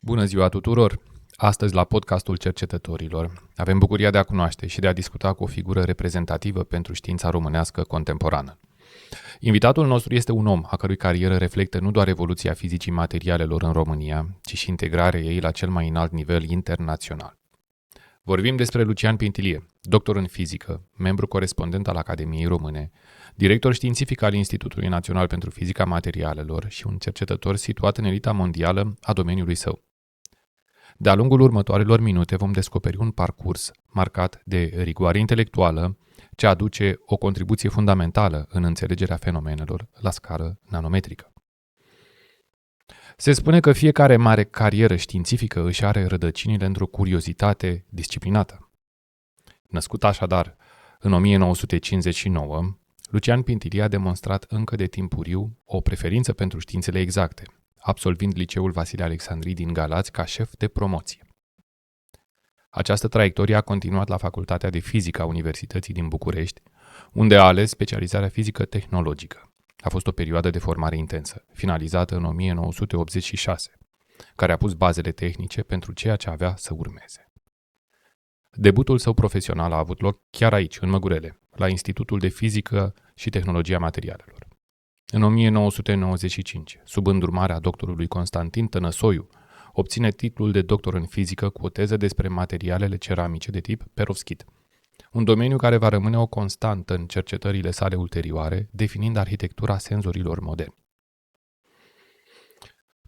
Bună ziua tuturor! Astăzi, la podcastul cercetătorilor, avem bucuria de a cunoaște și de a discuta cu o figură reprezentativă pentru știința românească contemporană. Invitatul nostru este un om a cărui carieră reflectă nu doar evoluția fizicii materialelor în România, ci și integrarea ei la cel mai înalt nivel internațional. Vorbim despre Lucian Pintilie, doctor în fizică, membru corespondent al Academiei Române, director științific al Institutului Național pentru Fizica Materialelor și un cercetător situat în elita mondială a domeniului său. De-a lungul următoarelor minute vom descoperi un parcurs marcat de rigoare intelectuală ce aduce o contribuție fundamentală în înțelegerea fenomenelor la scară nanometrică. Se spune că fiecare mare carieră științifică își are rădăcinile într-o curiozitate disciplinată. Născut așadar în 1959, Lucian Pintilie a demonstrat încă de timpuriu o preferință pentru științele exacte, absolvind liceul Vasile Alexandrii din Galați ca șef de promoție. Această traiectorie a continuat la Facultatea de Fizică a Universității din București, unde a ales specializarea fizică tehnologică. A fost o perioadă de formare intensă, finalizată în 1986, care a pus bazele tehnice pentru ceea ce avea să urmeze. Debutul său profesional a avut loc chiar aici, în Măgurele, la Institutul de Fizică și Tehnologia Materialelor. În 1995, sub îndrumarea doctorului Constantin Tănăsoiu, obține titlul de doctor în fizică cu o teză despre materialele ceramice de tip perovskit, un domeniu care va rămâne o constantă în cercetările sale ulterioare, definind arhitectura senzorilor moderni.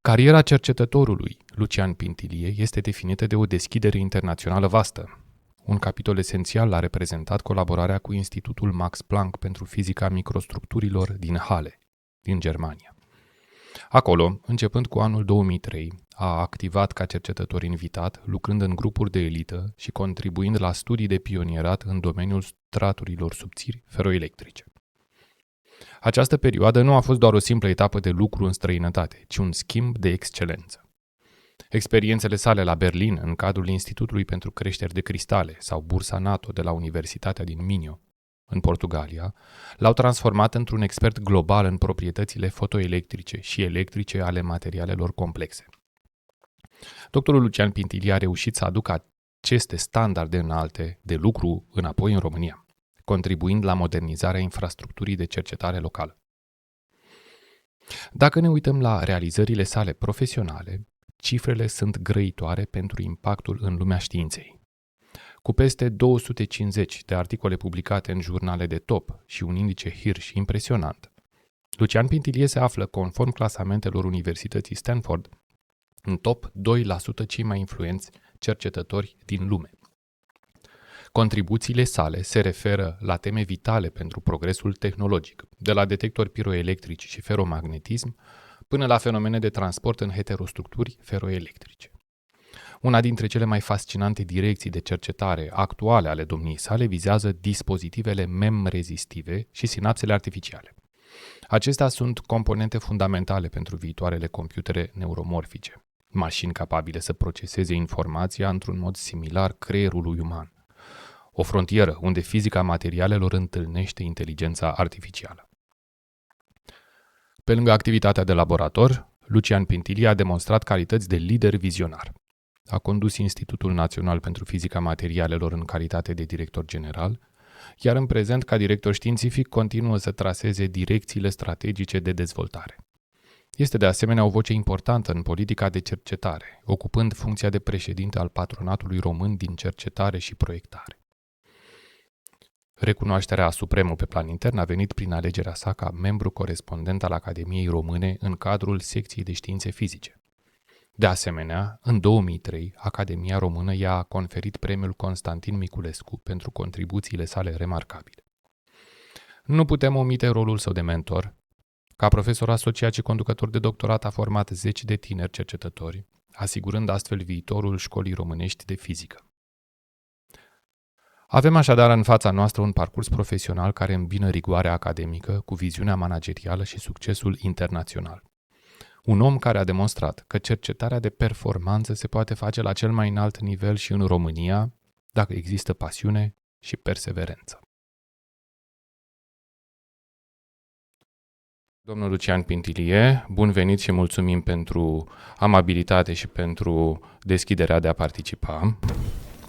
Cariera cercetătorului Lucian Pintilie este definită de o deschidere internațională vastă. Un capitol esențial l-a reprezentat colaborarea cu Institutul Max Planck pentru fizica microstructurilor din Halle, din Germania. Acolo, începând cu anul 2003, a activat ca cercetător invitat, lucrând în grupuri de elită și contribuind la studii de pionierat în domeniul straturilor subțiri feroelectrice. Această perioadă nu a fost doar o simplă etapă de lucru în străinătate, ci un schimb de excelență. Experiențele sale la Berlin, în cadrul Institutului pentru Creșteri de Cristale sau bursa NATO de la Universitatea din Minho, în Portugalia, l-au transformat într-un expert global în proprietățile fotoelectrice și electrice ale materialelor complexe. Doctorul Lucian Pintilie a reușit să aducă aceste standarde înalte de lucru înapoi în România, contribuind la modernizarea infrastructurii de cercetare locală. Dacă ne uităm la realizările sale profesionale, cifrele sunt grăitoare pentru impactul în lumea științei. Cu peste 250 de articole publicate în jurnale de top și un indice Hirsch impresionant, Lucian Pintilie se află, conform clasamentelor Universității Stanford, în top 2% cei mai influenți cercetători din lume. Contribuțiile sale se referă la teme vitale pentru progresul tehnologic, de la detectori piroelectrici și feromagnetism, până la fenomene de transport în heterostructuri feroelectrice. Una dintre cele mai fascinante direcții de cercetare actuale ale domniei sale vizează dispozitivele MEM-rezistive și sinapsele artificiale. Acestea sunt componente fundamentale pentru viitoarele computere neuromorfice, mașini capabile să proceseze informația într-un mod similar creierului uman, o frontieră unde fizica materialelor întâlnește inteligența artificială. Pe lângă activitatea de laborator, Lucian Pintilie a demonstrat calități de lider vizionar. A condus Institutul Național pentru Fizica Materialelor în calitate de director general, iar în prezent, ca director științific, continuă să traseze direcțiile strategice de dezvoltare. Este de asemenea o voce importantă în politica de cercetare, ocupând funcția de președinte al Patronatului Român din Cercetare și Proiectare. Recunoașterea supremă pe plan intern a venit prin alegerea sa ca membru corespondent al Academiei Române în cadrul secției de științe fizice. De asemenea, în 2003, Academia Română i-a conferit premiul Constantin Miculescu pentru contribuțiile sale remarcabile. Nu putem omite rolul său de mentor. Ca profesor asociat și conducător de doctorat a format zeci de tineri cercetători, asigurând astfel viitorul școlii românești de fizică. Avem așadar în fața noastră un parcurs profesional care îmbină rigoarea academică cu viziunea managerială și succesul internațional. Un om care a demonstrat că cercetarea de performanță se poate face la cel mai înalt nivel și în România, dacă există pasiune și perseverență. Domnul Lucian Pintilie, bun venit și mulțumim pentru amabilitate și pentru deschiderea de a participa.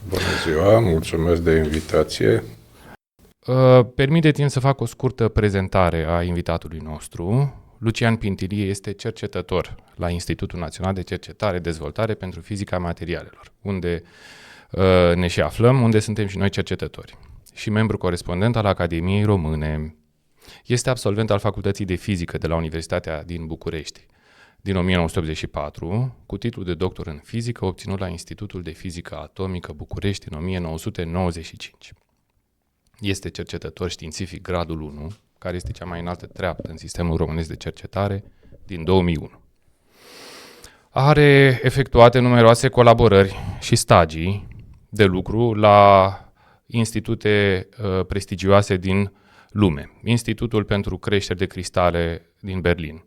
Bună ziua, mulțumesc de invitație. Permiteți-mi să fac o scurtă prezentare a invitatului nostru. Lucian Pintilie este cercetător la Institutul Național de Cercetare Dezvoltare pentru Fizica Materialelor, unde ne și aflăm, unde suntem și noi cercetători, și membru corespondent al Academiei Române. Este absolvent al Facultății de Fizică de la Universitatea din București din 1984, cu titlul de doctor în fizică obținut la Institutul de Fizică Atomică București în 1995. Este cercetător științific gradul 1, care este cea mai înaltă treaptă în sistemul românesc de cercetare, din 2001. Are efectuate numeroase colaborări și stagii de lucru la institute prestigioase din lume. Institutul pentru creșteri de cristale din Berlin,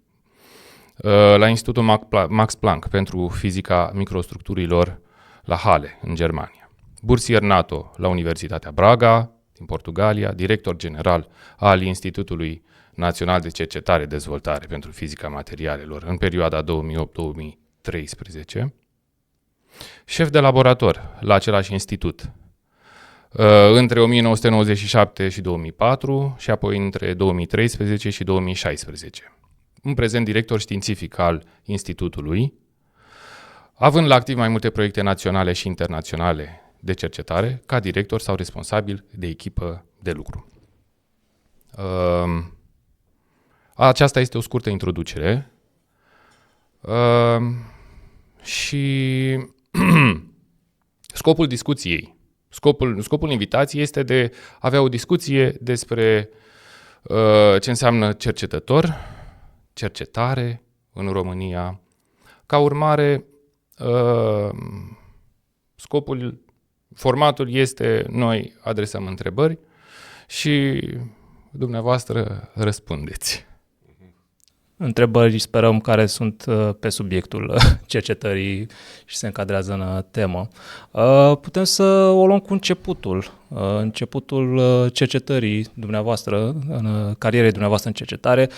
la Institutul Max Planck pentru fizica microstructurilor la Halle, în Germania. Bursier NATO la Universitatea Braga, din Portugalia, director general al Institutului Național de Cercetare Dezvoltare pentru Fizica Materialelor în perioada 2008-2013, șef de laborator la același institut între 1997 și 2004 și apoi între 2013 și 2016. În prezent director științific al institutului, având la activ mai multe proiecte naționale și internaționale de cercetare, ca director sau responsabil de echipă de lucru. Aceasta este o scurtă introducere și scopul discuției, scopul invitației este de a avea o discuție despre ce înseamnă cercetare în România. Ca urmare, formatul este: noi adresăm întrebări și dumneavoastră răspundeți. Întrebări, sperăm, care sunt pe subiectul cercetării și se încadrează în temă. Putem să o luăm cu începutul cercetării dumneavoastră, în carierei dumneavoastră în cercetare.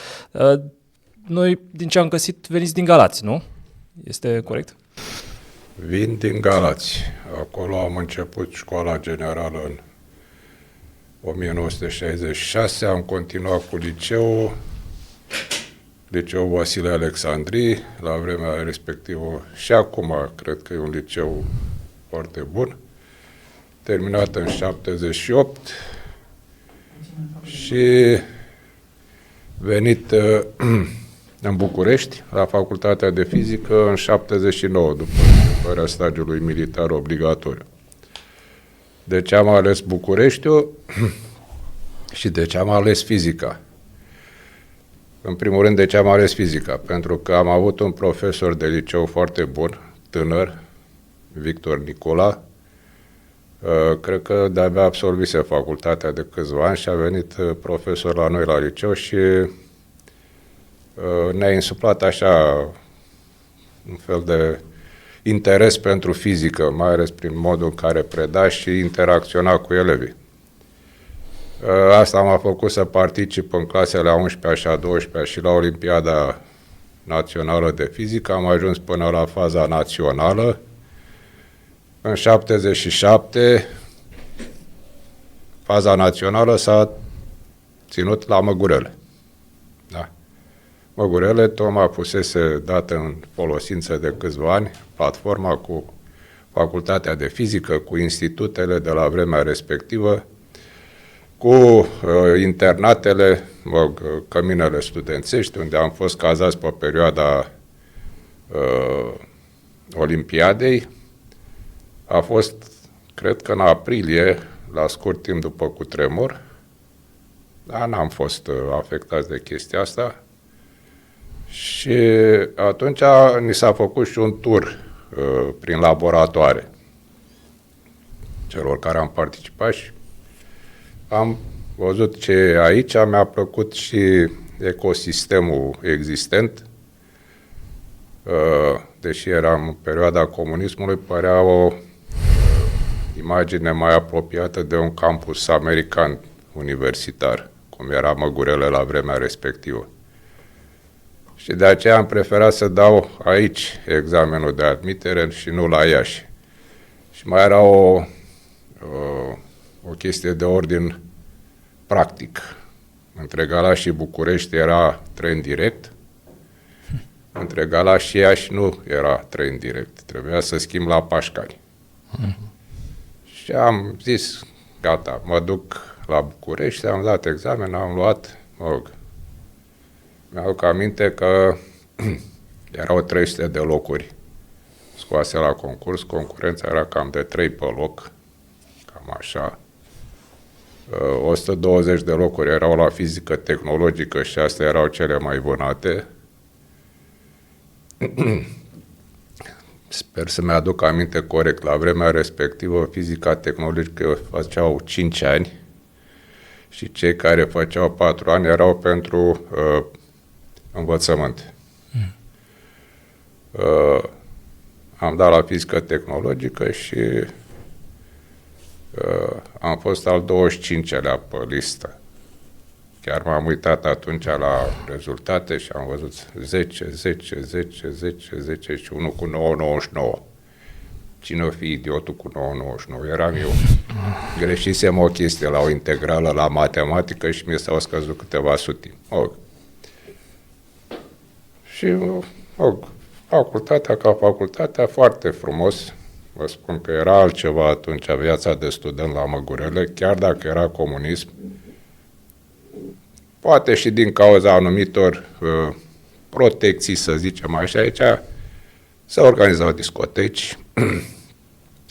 Noi, din ce am găsit, veniți din Galați, nu? Este corect? Vin din Galați. Acolo am început școala generală în 1966, am continuat cu liceul Vasile Alexandrii, la vremea respectivă, și acum cred că e un liceu foarte bun, terminat în 78 și venit în București, la Facultatea de Fizică, în 79, după începarea stagiului militar obligatoriu. De ce am ales Bucureștiul și de ce am ales fizica? În primul rând, de ce am ales fizica? Pentru că am avut un profesor de liceu foarte bun, tânăr, Victor Nicola. Cred că de-abia absolvise facultatea de câțiva ani și a venit profesor la noi la liceu și ne-a insuflat așa un fel de interes pentru fizică, mai ales prin modul în care preda și interacționa cu elevii. Asta m-a făcut să particip în clasele a 11-a și a 12-a și la Olimpiada Națională de Fizică. Am ajuns până la faza națională. În 77, faza națională s-a ținut la Măgurele. Da. Măgurele tocmai fusese dată în folosință de câțiva ani, platforma cu Facultatea de Fizică, cu institutele de la vremea respectivă, cu internatele, căminele studențești, unde am fost cazați pe perioada Olimpiadei. A fost, cred că în aprilie, la scurt timp după cutremur, dar n-am fost afectați de chestia asta. Și atunci ni s-a făcut și un tur prin laboratoare celor care am participat și am văzut ce e aici, mi-a plăcut și ecosistemul existent. Deși eram în perioada comunismului, părea o imagine mai apropiată de un campus american universitar, cum era Măgurele la vremea respectivă. Și de aceea am preferat să dau aici examenul de admitere și nu la Iași. Și mai era o chestie de ordin practic. Între Galați și București era tren direct, între Galați și Iași nu era tren direct. Trebuia să schimb la Pașcani. Și am zis, gata, mă duc la București, am dat examen, am luat, mi-aduc aminte că erau 300 de locuri scoase la concurs, concurența era cam de 3 pe loc, cam așa. 120 de locuri erau la fizică tehnologică și astea erau cele mai vânate. Sper să mi-aduc aminte corect, la vremea respectivă fizica tehnologică făceau 5 ani și cei care făceau 4 ani erau pentru învățământ. Am dat la fizică tehnologică și am fost al 25-lea pe listă. Chiar m-am uitat atunci la rezultate și am văzut 10, 10, 10, 10, 10 și unul cu 9,99. Cine o fi idiotul cu 9,99? Eram eu. Greșisem o chestie la o integrală la matematică și mi s-au scăzut câteva sutimi. Și facultatea ca facultatea, foarte frumos. Vă spun că era altceva atunci viața de student la Măgurele, chiar dacă era comunism. Poate și din cauza anumitor protecții, să zicem așa, aici se organizau discoteci,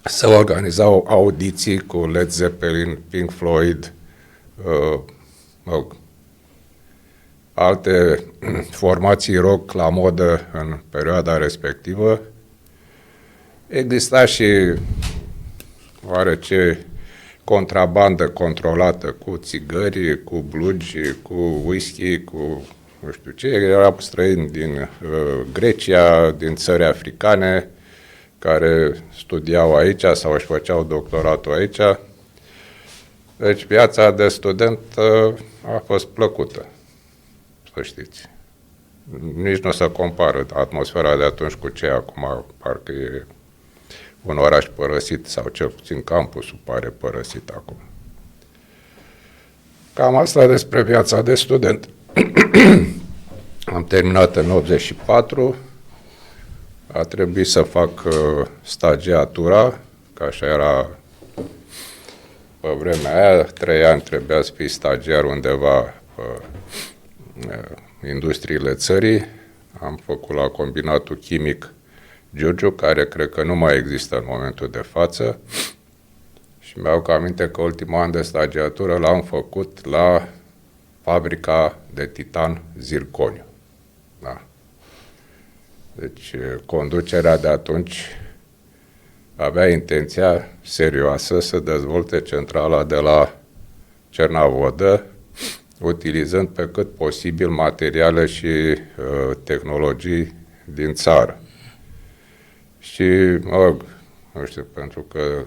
se organizau audiții cu Led Zeppelin, Pink Floyd, alte formații rock la modă în perioada respectivă. Exista și oarece contrabandă controlată cu țigări, cu blugi, cu whisky, cu nu știu ce. Erau străini din Grecia, din țări africane, care studiau aici sau își făceau doctoratul aici. Deci viața de student a fost plăcută, să știți. Nici nu se compară atmosfera de atunci cu ce acum, parcă e un oraș părăsit, sau cel puțin campusul pare părăsit acum. Cam asta despre viața de student. Am terminat în 84, a trebuit să fac stagiatura, că așa era pe vremea aia, 3 ani trebuia să fii stagiar undeva pe industriile țării. Am făcut la combinatul chimic Giurgiu, care cred că nu mai există în momentul de față. Și mi-au aminte că ultimul an de stagiatură l-am făcut la fabrica de titan Zirconiu. Da. Deci conducerea de atunci avea intenția serioasă să dezvolte centrala de la Cernavodă, utilizând pe cât posibil materiale și tehnologii din țară. Și, nu știu, pentru că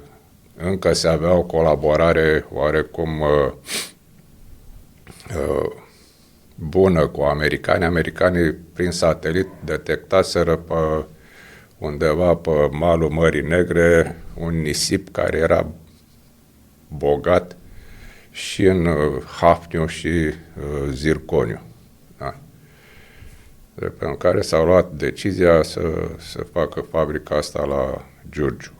încă se avea o colaborare oarecum bună cu americanii. Americanii, prin satelit, detectaseră pe undeva pe malul Mării Negre un nisip care era bogat și în hafniu și zirconiu. Da. Pentru care s-a luat decizia să facă fabrica asta la Giurgiu,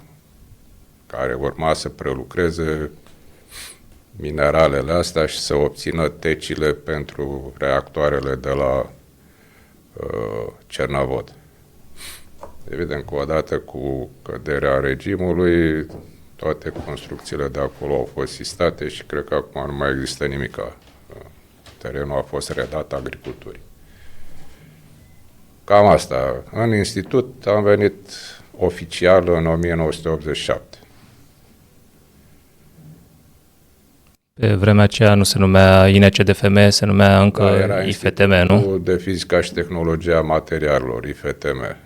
care urma să prelucreze mineralele astea și să obțină tecile pentru reactoarele de la Cernavod. Evident că odată cu căderea regimului, toate construcțiile de acolo au fost sistate și cred că acum nu mai există nimic. Terenul a fost redat agriculturii. Cam asta. În institut am venit oficial în 1987. Pe vremea aceea nu se numea INCDFM, se numea încă era IFTM, nu? Institutul de Fizica și Tehnologia Materialelor, IFTM.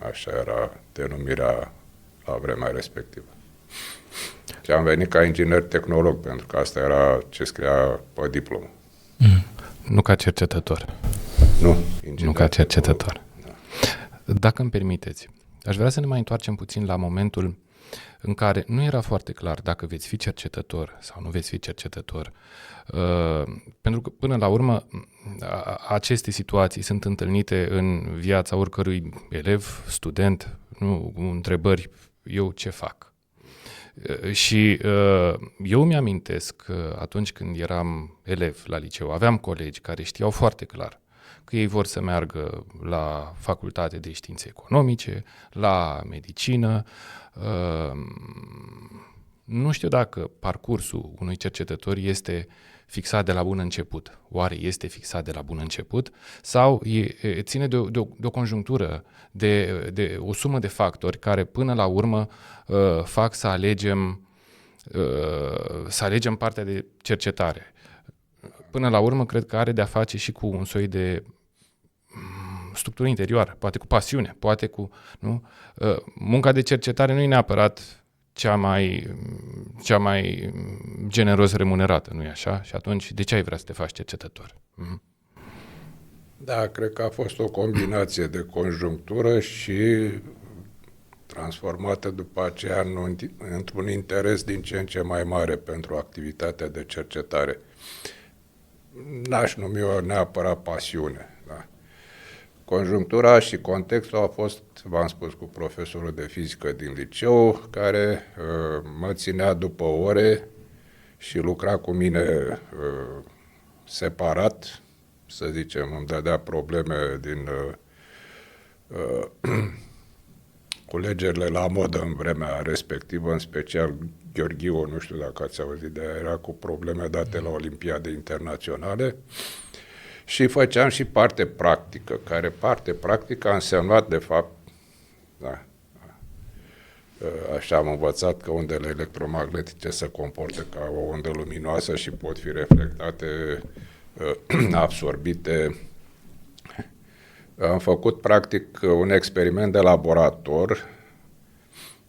Așa era denumirea la vremea respectivă. Și am venit ca inginer tehnolog, pentru că asta era ce scria pe diplomă. Nu ca cercetător. Nu, nu ca cercetător. Dacă îmi permiteți, aș vrea să ne mai întoarcem puțin la momentul în care nu era foarte clar dacă veți fi cercetător sau nu veți fi cercetător. Pentru că, până la urmă, aceste situații sunt întâlnite în viața oricărui elev, student, nu, întrebări, eu ce fac? Și eu mi-amintesc că atunci când eram elev la liceu, aveam colegi care știau foarte clar că ei vor să meargă la facultate de științe economice, la medicină. Nu știu dacă parcursul unui cercetător este fixat de la bun început. Oare este fixat de la bun început? Sau ține de o conjunctură, de o sumă de factori care până la urmă fac să alegem partea de cercetare. Până la urmă, cred că are de-a face și cu un soi de structură interioară, poate cu pasiune, poate cu... Nu? Munca de cercetare nu e neapărat cea mai generos remunerată, nu-i așa? Și atunci, de ce ai vrea să te faci cercetător? Da, cred că a fost o combinație de conjunctură și transformată după aceea într-un interes din ce în ce mai mare pentru activitatea de cercetare. N-aș numi-o neapărat pasiune. Da. Conjunctura și contextul a fost, v-am spus, cu profesorul de fizică din liceu, care mă ținea după ore și lucra cu mine separat, să zicem, îmi dădea probleme din culegerile la modă în vremea respectivă, în special Gheorghiu, nu știu dacă ați auzit de ea, era cu probleme date la Olimpiade internaționale și făceam și parte practică, care parte practică a însemnat, de fapt, da, așa am învățat că undele electromagnetice se comportă ca o undă luminoasă și pot fi reflectate, absorbite. Am făcut practic un experiment de laborator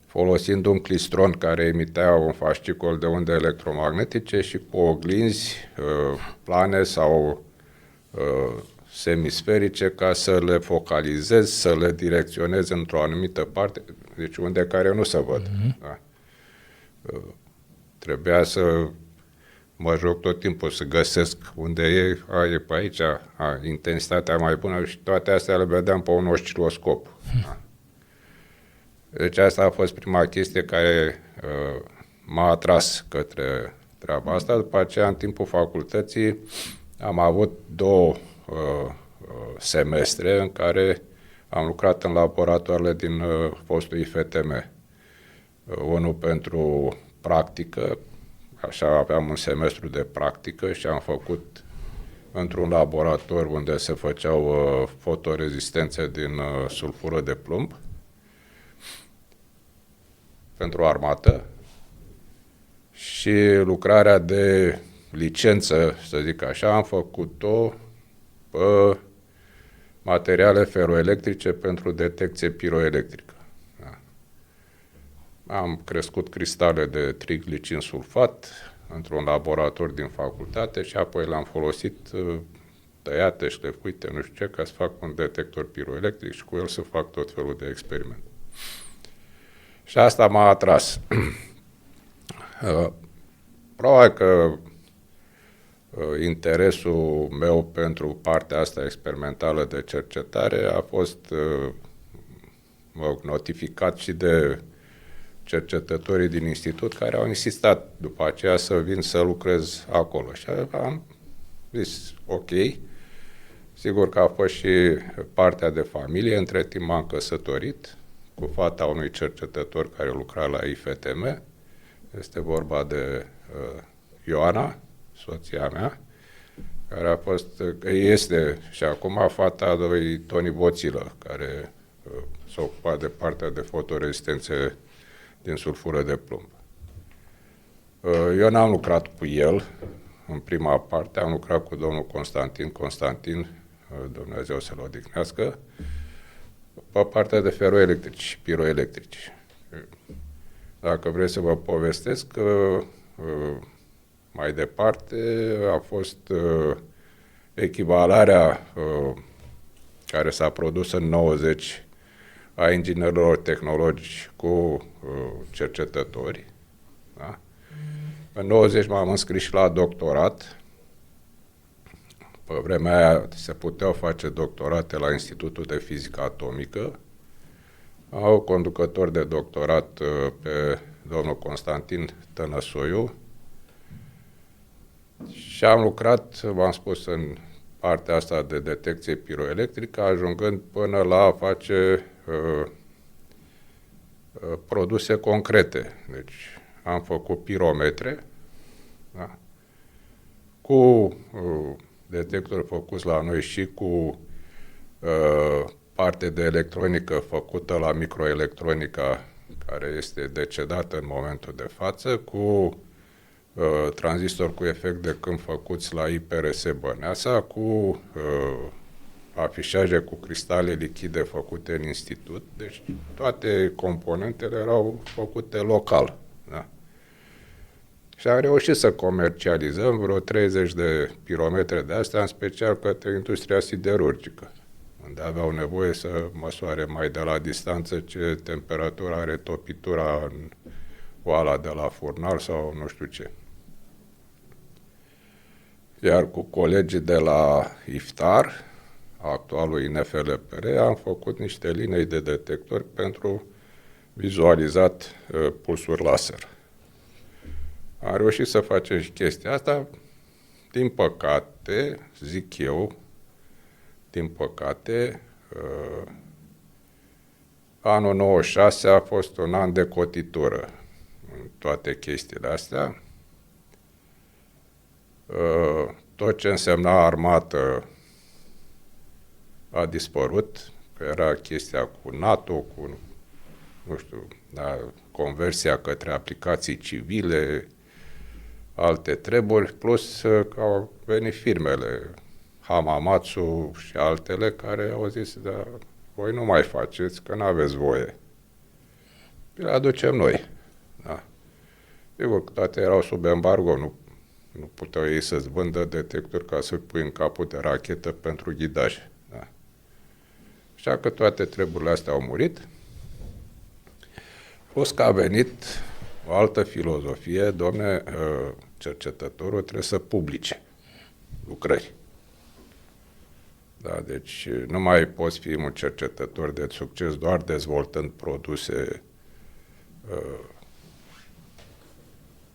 folosind un clistron care emitea un fascicol de unde electromagnetice și cu oglinzi plane sau semisferice ca să le focalizez, să le direcționez într-o anumită parte, deci unde care nu se văd. Da. Trebuia să mă joc tot timpul să găsesc unde e pe aici, intensitatea mai bună și toate astea le vedeam pe un osciloscop. Da. Deci asta a fost prima chestie care m-a atras către treaba asta. După aceea, în timpul facultății, am avut 2 semestre în care am lucrat în laboratoarele din fostul IFTM. Unul pentru practică, așa aveam un semestru de practică și am făcut într-un laborator unde se făceau fotorezistențe din sulfură de plumb pentru armată și lucrarea de licență, să zic așa, am făcut-o pe materiale feroelectrice pentru detecție piroelectrică. Da. Am crescut cristale de triglicin sulfat într-un laborator din facultate și apoi le-am folosit tăiate, șlefuite, nu știu ce, ca să fac un detector piroelectric și cu el să fac tot felul de experimente. Și asta m-a atras. Probabil că interesul meu pentru partea asta experimentală de cercetare a fost notificat și de cercetătorii din institut care au insistat după aceea să vin să lucrez acolo. Și am zis, ok, sigur că a fost și partea de familie, între timp m-am căsătorit cu fata unui cercetător care lucra la IFTM. Este vorba de Ioana, soția mea, care a fost, este și acum fata lui Toni Boțilă, care s-a ocupat de partea de fotorezistențe din sulfură de plumb. Eu n-am lucrat cu el în prima parte, am lucrat cu domnul Constantin, Dumnezeu să-l odihnească, pe partea de feroelectrici și piroelectrici. Dacă vreți să vă povestesc, mai departe a fost echivalarea care s-a produs în 90 a inginerilor tehnologici cu cercetători. Da? În 90 m-am înscris și la doctorat. Pe vremea aia se puteau face doctorate la Institutul de Fizică Atomică. Au conducător de doctorat pe domnul Constantin Tănăsoiu și am lucrat, v-am spus, în partea asta de detecție piroelectrică, ajungând până la a face produse concrete. Deci am făcut pirometre, da? Cu detectori făcuți la noi și cu parte de electronică făcută la Microelectronica, care este decedată în momentul de față, cu tranzistori cu efect de câmp făcuți la IPRS Băneasa, cu afișaje cu cristale lichide făcute în institut. Deci toate componentele erau făcute local. Da? Și am reușit să comercializăm vreo 30 de pirometre de astea, în special către industria siderurgică, unde aveau nevoie să măsoare mai de la distanță ce temperatură are topitura în oala de la furnal sau nu știu ce. Iar cu colegii de la IFTAR, actualul INFLPR, am făcut niște linii de detectori pentru vizualizat pulsuri laser. Am reușit să facem și chestia asta. Din păcate, zic eu, anul 96 a fost un an de cotitură în toate chestiile astea. Tot ce însemna armată a dispărut, că era chestia cu NATO, cu, nu știu, da, conversia către aplicații civile, alte treburi, plus că au venit firmele, Hamamatsu și altele, care au zis, da, voi nu mai faceți, că nu aveți voie. Le aducem noi. Da. Sigur că toate erau sub embargo, nu puteau ei să-ți vândă detectori ca să pui în capul de rachetă pentru ghidaj. Da. Așa că toate treburile astea au murit. Plus că a venit o altă filozofie, domne, cercetătorul trebuie să publice lucrări. Da, deci nu mai poți fi un cercetător de succes doar dezvoltând produse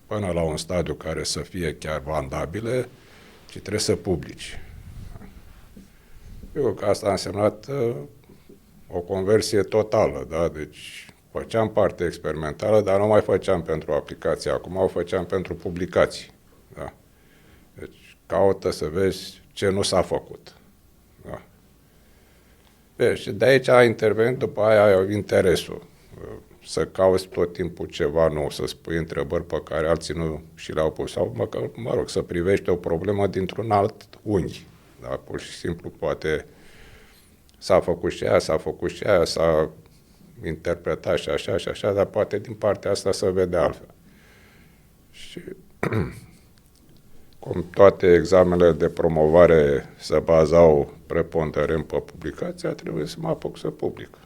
până la un stadiu care să fie chiar vandabile, ci trebuie să publici. Eu că asta a însemnat o conversie totală, da? Deci făceam parte experimentală, dar nu mai făceam pentru aplicații. Acum o făceam pentru publicații. Da? Deci caută să vezi ce nu s-a făcut. Da? Deci de aici a intervenit după aia interesul. Să cauți tot timpul ceva nou, să spui întrebări pe care alții nu și le-au pus. Sau, mă rog, să privești o problemă dintr-un alt unghi. Da? Pur și simplu, poate s-a făcut și aia, s-a interpretat și așa, dar poate din partea asta să vede altfel. Și cum toate examenele de promovare se bazau preponderent pe publicația, trebuie să mă apuc să public.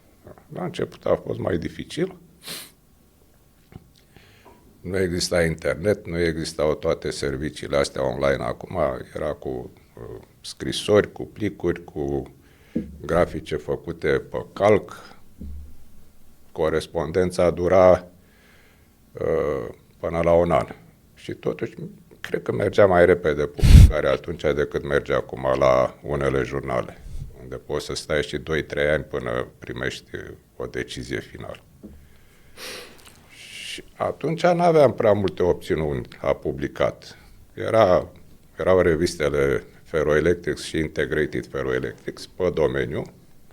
La început a fost mai dificil. Nu exista internet, nu existau toate serviciile astea online. Acum era cu scrisori, cu plicuri, cu grafice făcute pe calc. Corespondența dura până la un an. Și totuși, cred că mergea mai repede publicarea atunci decât merge acum la unele jurnale, unde poți să stai și 2-3 ani până primești o decizie finală. Și atunci nu aveam prea multe opțiuni la publicat. Erau revistele Ferroelectrics și Integrated Ferroelectrics pe domeniu.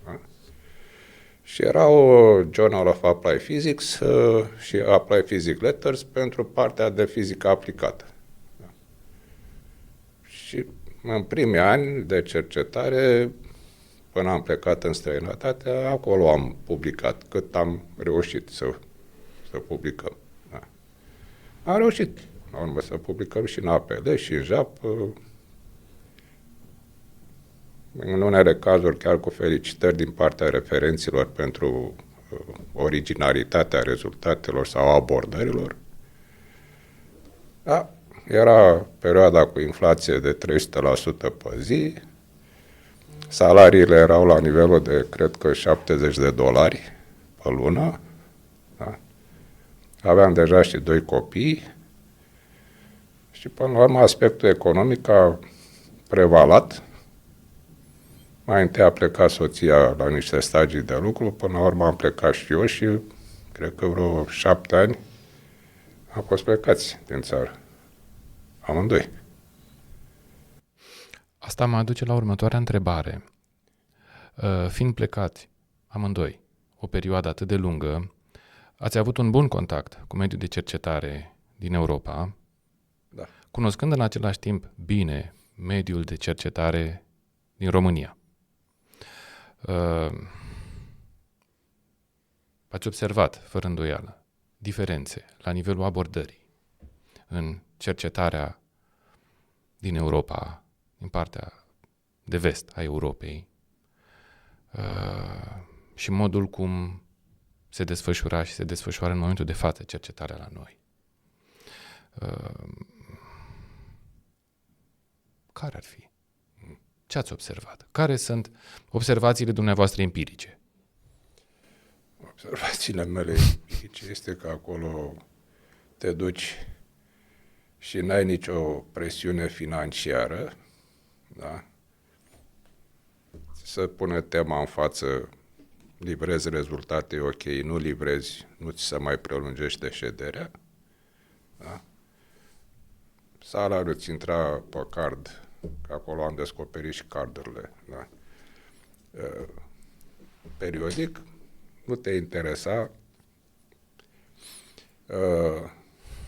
Da? Și erau Journal of Applied Physics și Applied Physics Letters pentru partea de fizică aplicată. Da? Și în primii ani de cercetare, până am plecat în străinătate, acolo am publicat cât am reușit să publicăm. Da. Am reușit, la urmă, să publicăm și în APL și în JAP. în unele cazuri chiar cu felicitări din partea referenților pentru originalitatea rezultatelor sau abordărilor. Da, era perioada cu inflație de 300% pe zi, salariile erau la nivelul de, cred că, $70 pe lună. Da? Aveam deja și 2 copii și, până la urmă, aspectul economic a prevalat. Mai întâi a plecat soția la niște stagii de lucru, până la urmă am plecat și eu și, cred că vreo 7 ani am fost plecați din țară. Amândoi. Asta mă aduce la următoarea întrebare. Fiind plecați amândoi o perioadă atât de lungă, ați avut un bun contact cu mediul de cercetare din Europa, Da. cunoscând în același timp bine mediul de cercetare din România. Ați observat, fără îndoială, diferențe la nivelul abordării în cercetarea din Europa, din partea de vest a Europei, și modul cum se desfășura și se desfășoară în momentul de față cercetarea la noi. Care ar fi? Ce ați observat? Care sunt observațiile dumneavoastră empirice? Observațiile mele empirice este că acolo te duci și n-ai nicio presiune financiară, da? Să pune tema în față, livrezi rezultate, ok, nu livrezi, nu ți se mai prelungește șederea, da? Salariul ți intra pe card, că acolo am descoperit și cardurile, da? Periodic, nu te interesa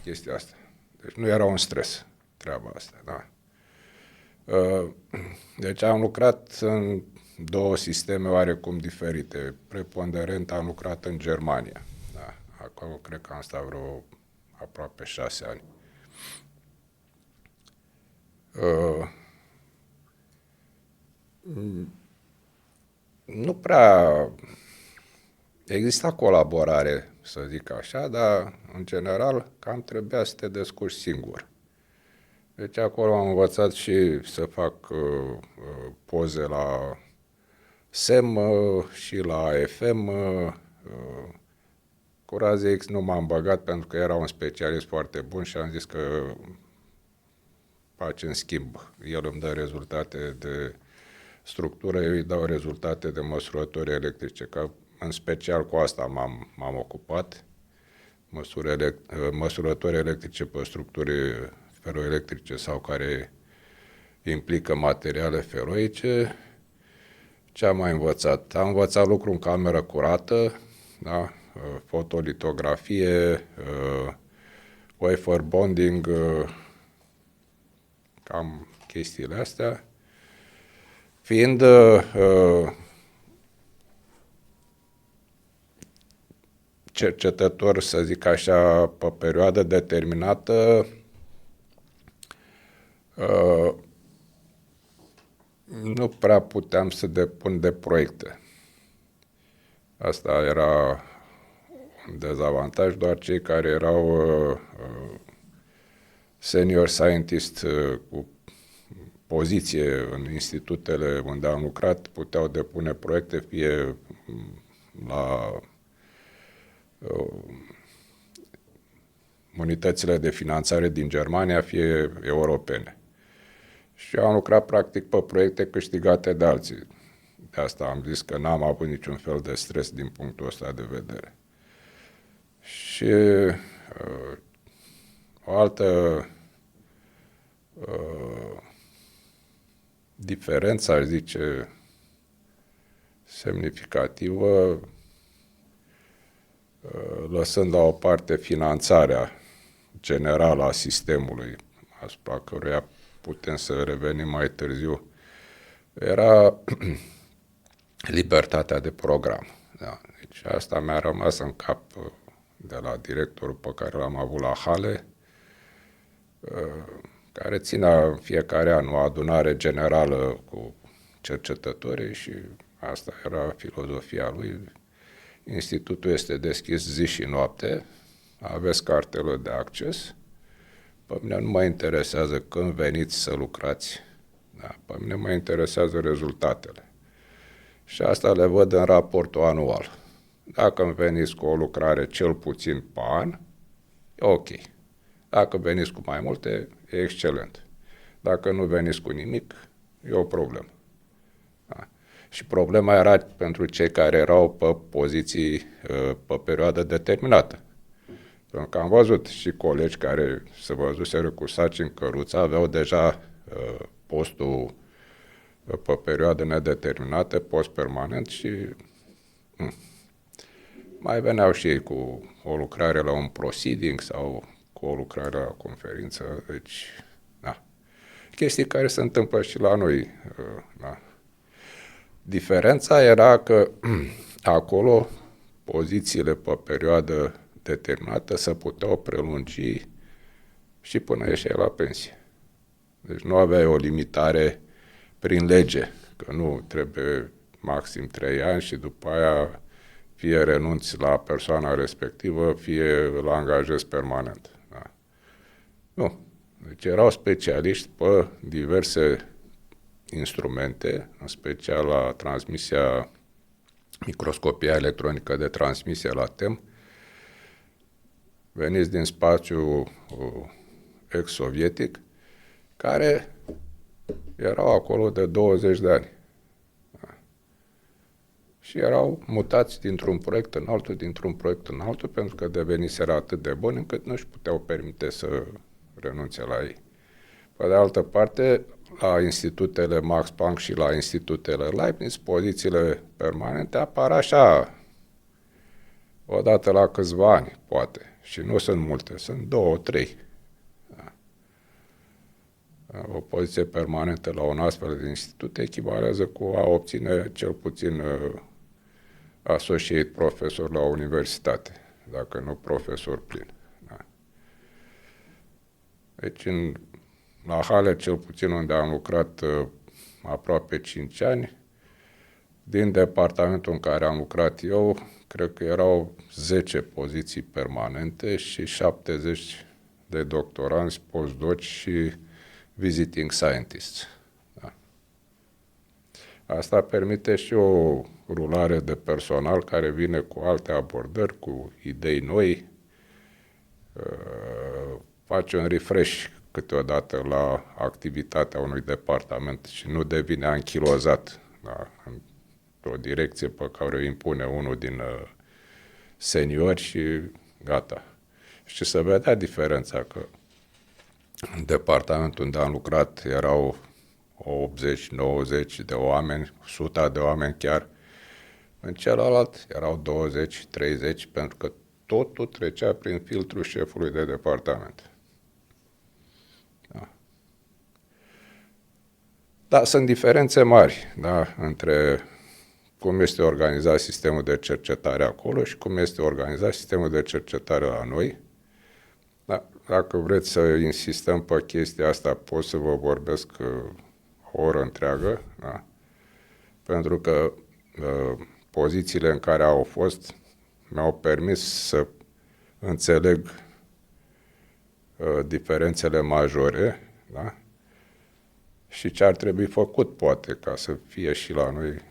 chestia asta. Deci nu era un stres treaba asta, da? Deci am lucrat în 2 sisteme oarecum diferite. Preponderent am lucrat în Germania. Da? Acolo cred că am stat vreo aproape 6 ani. Nu prea exista colaborare, să zic așa, dar în general cam trebuia să te descurci singur. Deci acolo am învățat și să fac poze la SEM și la FM. Cu Raze X nu m-am băgat pentru că era un specialist foarte bun și am zis că facem schimb. El îmi dă rezultate de structură, eu îi dau rezultate de măsurători electrice, că în special cu asta m-am ocupat. Măsurători electrice pe structuri feroelectrice sau care implică materiale feroice. Ce am mai învățat? Am învățat lucru în cameră curată, da? Fotolitografie, wafer bonding, cam chestiile astea. Fiind cercetător, să zic așa, pe perioadă determinată, nu prea puteam să depun de proiecte. Asta era un dezavantaj, doar cei care erau senior scientist cu poziție în institutele unde am lucrat puteau depune proiecte, fie la unitățile de finanțare din Germania, fie europene. Și am lucrat practic pe proiecte câștigate de alții. De asta am zis că n-am avut niciun fel de stres din punctul ăsta de vedere. Și o altă diferență, aș zice, semnificativă, lăsând la o parte finanțarea generală a sistemului, asupra căruia putem să revenim mai târziu, era libertatea de program. Da. Deci asta mi-a rămas în cap de la directorul pe care l-am avut la Hale, care ținea fiecare an o adunare generală cu cercetătorii și asta era filozofia lui. Institutul este deschis zi și noapte, aveți cartelă de acces. Pe mine nu mă interesează când veniți să lucrați, da? Pe mine mă interesează rezultatele. Și asta le văd în raportul anual. Dacă îmi veniți cu o lucrare cel puțin pe an, e ok. Dacă veniți cu mai multe, e excelent. Dacă nu veniți cu nimic, e o problemă. Da? Și problema era pentru cei care erau pe poziții pe perioadă determinată. Pentru că am văzut și colegi care se văzuseră cu saci în căruță, aveau deja postul pe perioadă nedeterminată, post permanent și mai veneau și ei cu o lucrare la un proceeding sau cu o lucrare la conferință. Deci, da. Chestii care se întâmplă și la noi. Da. Diferența era că acolo pozițiile pe perioadă determinată se puteau prelungi și până ieșeai la pensie. Deci nu aveai o limitare prin lege, că nu trebuie maxim 3 ani și după aia fie renunți la persoana respectivă, fie îl angajezi permanent. Da. Nu. Deci erau specialiști pe diverse instrumente, în special la transmisia, microscopia electronică de transmisie la TEM, veniți din spațiul ex-sovietic, care erau acolo de 20 de ani. Da. Și erau mutați dintr-un proiect în altul, dintr-un proiect în altul, pentru că deveniseră atât de buni încât nu își puteau permite să renunțe la ei. Pe de altă parte, la institutele Max Planck și la institutele Leibniz, pozițiile permanente apar așa, odată la câțiva ani, poate. Și nu sunt multe, sunt 2, 3. Da. O poziție permanentă la un astfel de institut echivalează cu a obține cel puțin associate profesor la universitate, dacă nu profesor plin. Da. Deci, la Halle, cel puțin unde am lucrat aproape 5 ani, din departamentul în care am lucrat eu, cred că erau 10 poziții permanente și 70 de doctoranți, postdoci și visiting scientists. Da. Asta permite și o rulare de personal care vine cu alte abordări, cu idei noi, face un refresh câteodată la activitatea unui departament și nu devine anchilozat, da, într-o direcție pe care o impune unul din seniori și gata. Și se vedea diferența că în departamentul unde am lucrat erau 80, 90 de oameni, 100 de oameni chiar. În celălalt erau 20, 30, pentru că totul trecea prin filtrul șefului de departament. Da. Da, sunt diferențe mari, da, între cum este organizat sistemul de cercetare acolo și cum este organizat sistemul de cercetare la noi. Da, dacă vreți să insistăm pe chestia asta, pot să vă vorbesc o oră întreagă, da? Pentru că pozițiile în care au fost mi-au permis să înțeleg diferențele majore, da? Și ce ar trebui făcut, poate, ca să fie și la noi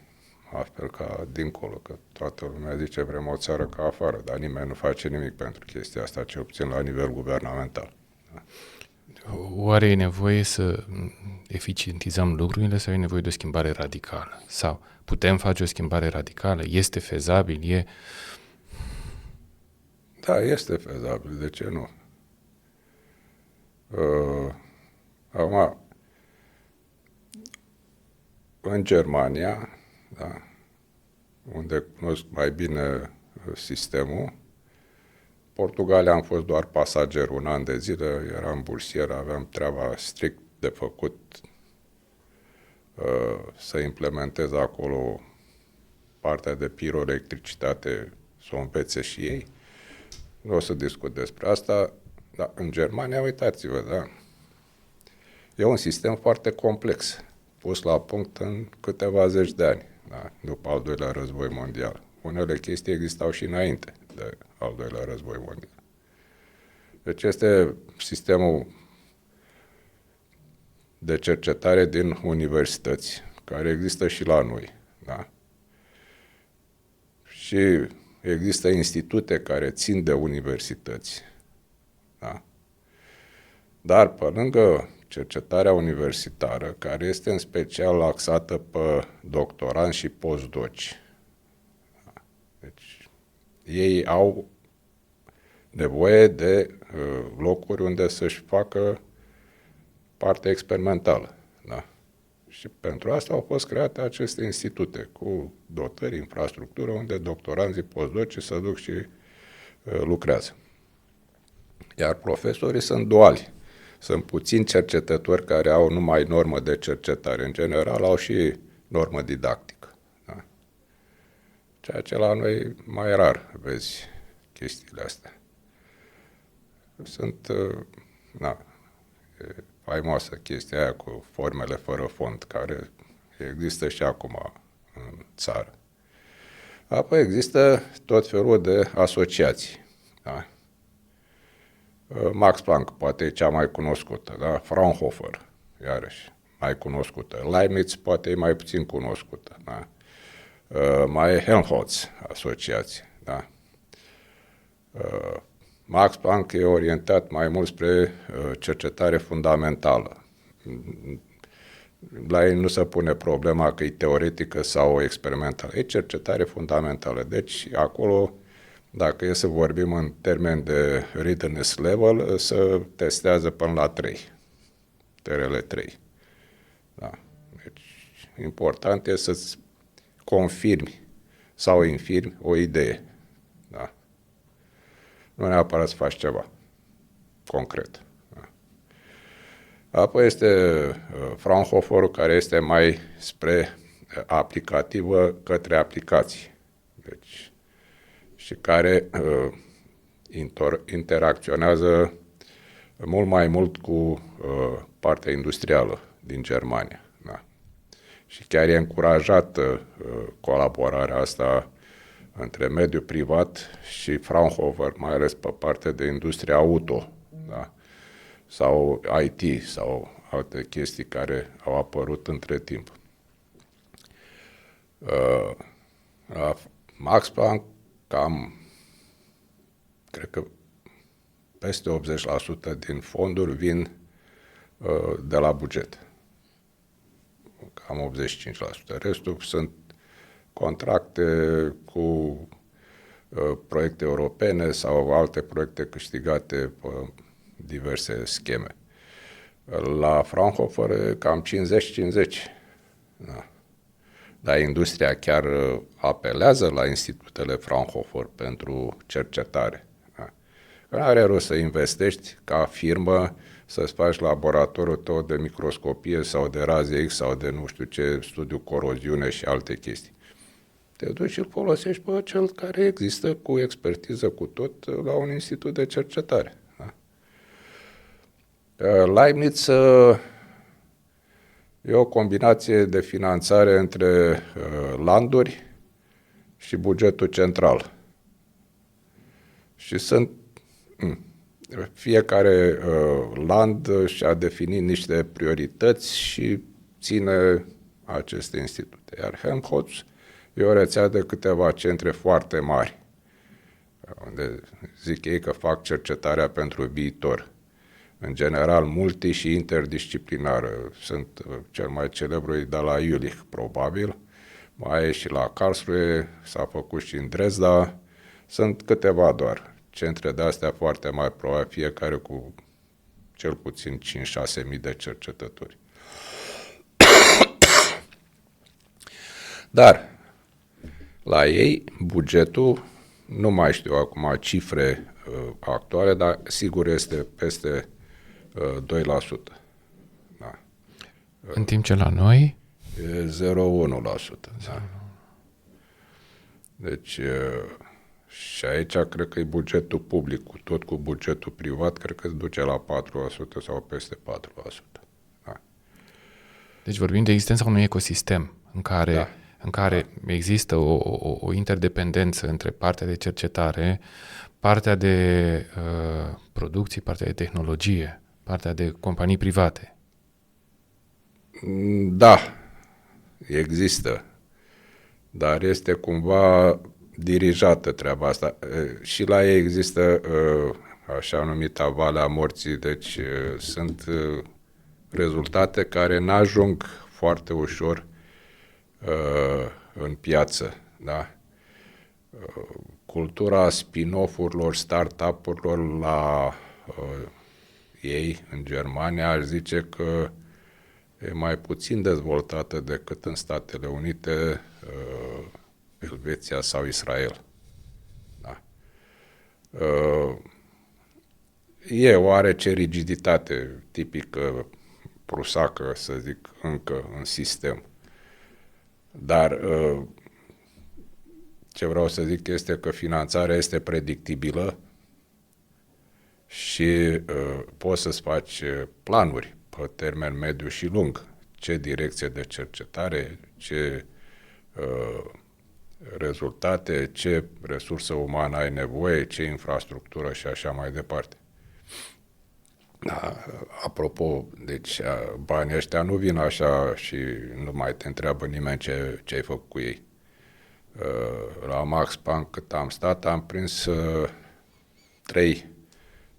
altfel ca dincolo, că toată lumea zice vrem o țară ca afară, dar nimeni nu face nimic pentru chestia asta, cel puțin la nivel guvernamental. Da? Oare e nevoie să eficientizăm lucrurile sau e nevoie de o schimbare radicală? Sau putem face o schimbare radicală? Este fezabil? Da, este fezabil, de ce nu? Acum, în Germania, da, unde cunosc mai bine sistemul, Portugalia am fost doar pasager un an de zile, eram bursier, aveam treaba strict de făcut, să implementez acolo partea de piroelectricitate, să o învețe și ei. Nu o să discut despre asta, dar în Germania, uitați-vă, da, e un sistem foarte complex, pus la punct în câteva zeci de ani, da? După al doilea război mondial. Unele chestii existau și înainte de al doilea război mondial. Deci este sistemul de cercetare din universități, care există și la noi. Da? Și există institute care țin de universități. Da? Dar pe lângă cercetarea universitară, care este în special axată pe doctoranți și postdoci, da? Deci ei au nevoie de locuri unde să-și facă partea experimentală. Da? Și pentru asta au fost create aceste institute cu dotări, infrastructură, unde doctoranții, postdoci se duc și lucrează. Iar profesorii sunt duali. Sunt puțini cercetători care au numai normă de cercetare. În general au și normă didactică. Da? Ceea ce la noi mai rar vezi chestiile astea. Sunt, faimoasă chestia aia cu formele fără fond, care există și acum în țară. Apoi există tot felul de asociații. Da? Max Planck, poate e cea mai cunoscută, da? Fraunhofer, iarăși, mai cunoscută. Leibniz, poate e mai puțin cunoscută. Da? Mai e Helmholtz, asociație. Da? Max Planck e orientat mai mult spre cercetare fundamentală. La ei nu se pune problema că e teoretică sau experimentală. E cercetare fundamentală. Deci, acolo, dacă e să vorbim în termen de readiness level, se testează până la 3. TRL 3. Da. Deci, important e să-ți confirmi sau infirmi o idee. Da. Nu neapărat să faci ceva concret. Da. Apoi este Fraunhofer, care este mai spre aplicativă către aplicații. Deci, și care interacționează mult mai mult cu partea industrială din Germania. Da. Și chiar e încurajată colaborarea asta între mediul privat și Fraunhofer, mai ales pe partea de industrie auto, da? Sau IT, sau alte chestii care au apărut între timp. La Max Planck, cred că peste 80% din fonduri vin de la buget. Cam 85%. Restul sunt contracte cu proiecte europene sau alte proiecte câștigate pe diverse scheme. La Fraunhofer cam 50-50. Da. Dar industria chiar apelează la institutele Fraunhofer pentru cercetare. Da. Nu are rost să investești ca firmă să-ți faci laboratorul tău de microscopie sau de raze X sau de nu știu ce studiu coroziune și alte chestii. Te duci și îl folosești pe cel care există cu expertiză cu tot la un institut de cercetare. Da? Leibniz e o combinație de finanțare între landuri și bugetul central. Și sunt fiecare land și-a definit niște priorități și ține aceste institute. Iar Helmholtz e o rețea de câteva centre foarte mari, unde zic ei că fac cercetarea pentru viitor. În general, multi- și interdisciplinară. Sunt cel mai celebru de la Jülich, probabil. Mai e și la Karlsruhe, s-a făcut și în Dresda. Sunt câteva doar. Centre de astea foarte mari, probabil fiecare cu cel puțin 5-6 mii de cercetători. Dar la ei, bugetul, nu mai știu acum cifre actuale, dar sigur este peste 2%. Da. În timp ce la noi? E 0,1%. Da. Deci, și aici cred că e bugetul public, tot cu bugetul privat, cred că se duce la 4% sau peste 4%. Da. Deci vorbim de existența unui ecosistem în care există o interdependență între partea de cercetare, partea de producție, partea de tehnologie, partea de companii private. Da, există, dar este cumva dirijată treaba asta. Și la ei există așa numita valea morții, deci sunt rezultate care n-ajung foarte ușor în piață. Da? Cultura spin-off-urilor, start-up-urilor la ei în Germania, aș zice că e mai puțin dezvoltată decât în Statele Unite, Elveția sau Israel. Da. E oarece rigiditate tipică prusacă, să zic, încă în sistem. Dar ce vreau să zic este că finanțarea este predictibilă și poți să-ți faci planuri pe termen mediu și lung. Ce direcție de cercetare, ce rezultate, ce resursă umană ai nevoie, ce infrastructură și așa mai departe. Da, apropo, deci banii ăștia nu vin așa și nu mai te întreabă nimeni ce ai făcut cu ei. La Max Planck, cât am stat, am prins 3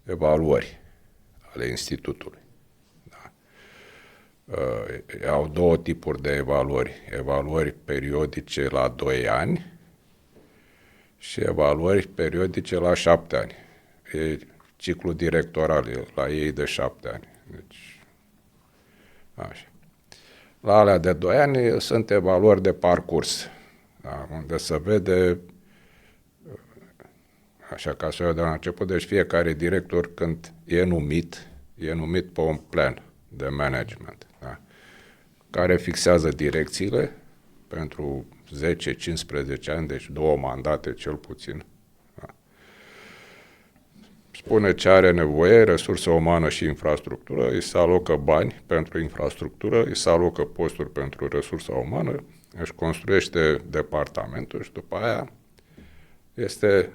evaluări ale institutului. Da. Au 2 tipuri de evaluări. Evaluări periodice la 2 ani și evaluări periodice la 7 ani. E ciclul directoral la ei de 7 ani. Deci, așa. La alea de 2 ani sunt evaluări de parcurs, da, unde se vede, așa ca să o de la început, deci fiecare director când e numit pe un plan de management, da, care fixează direcțiile pentru 10-15 ani, deci 2 mandate cel puțin. Spune ce are nevoie, resursă umană și infrastructură, îi se alocă bani pentru infrastructură, îi se alocă posturi pentru resursa umană, își construiește departamentul și după aia este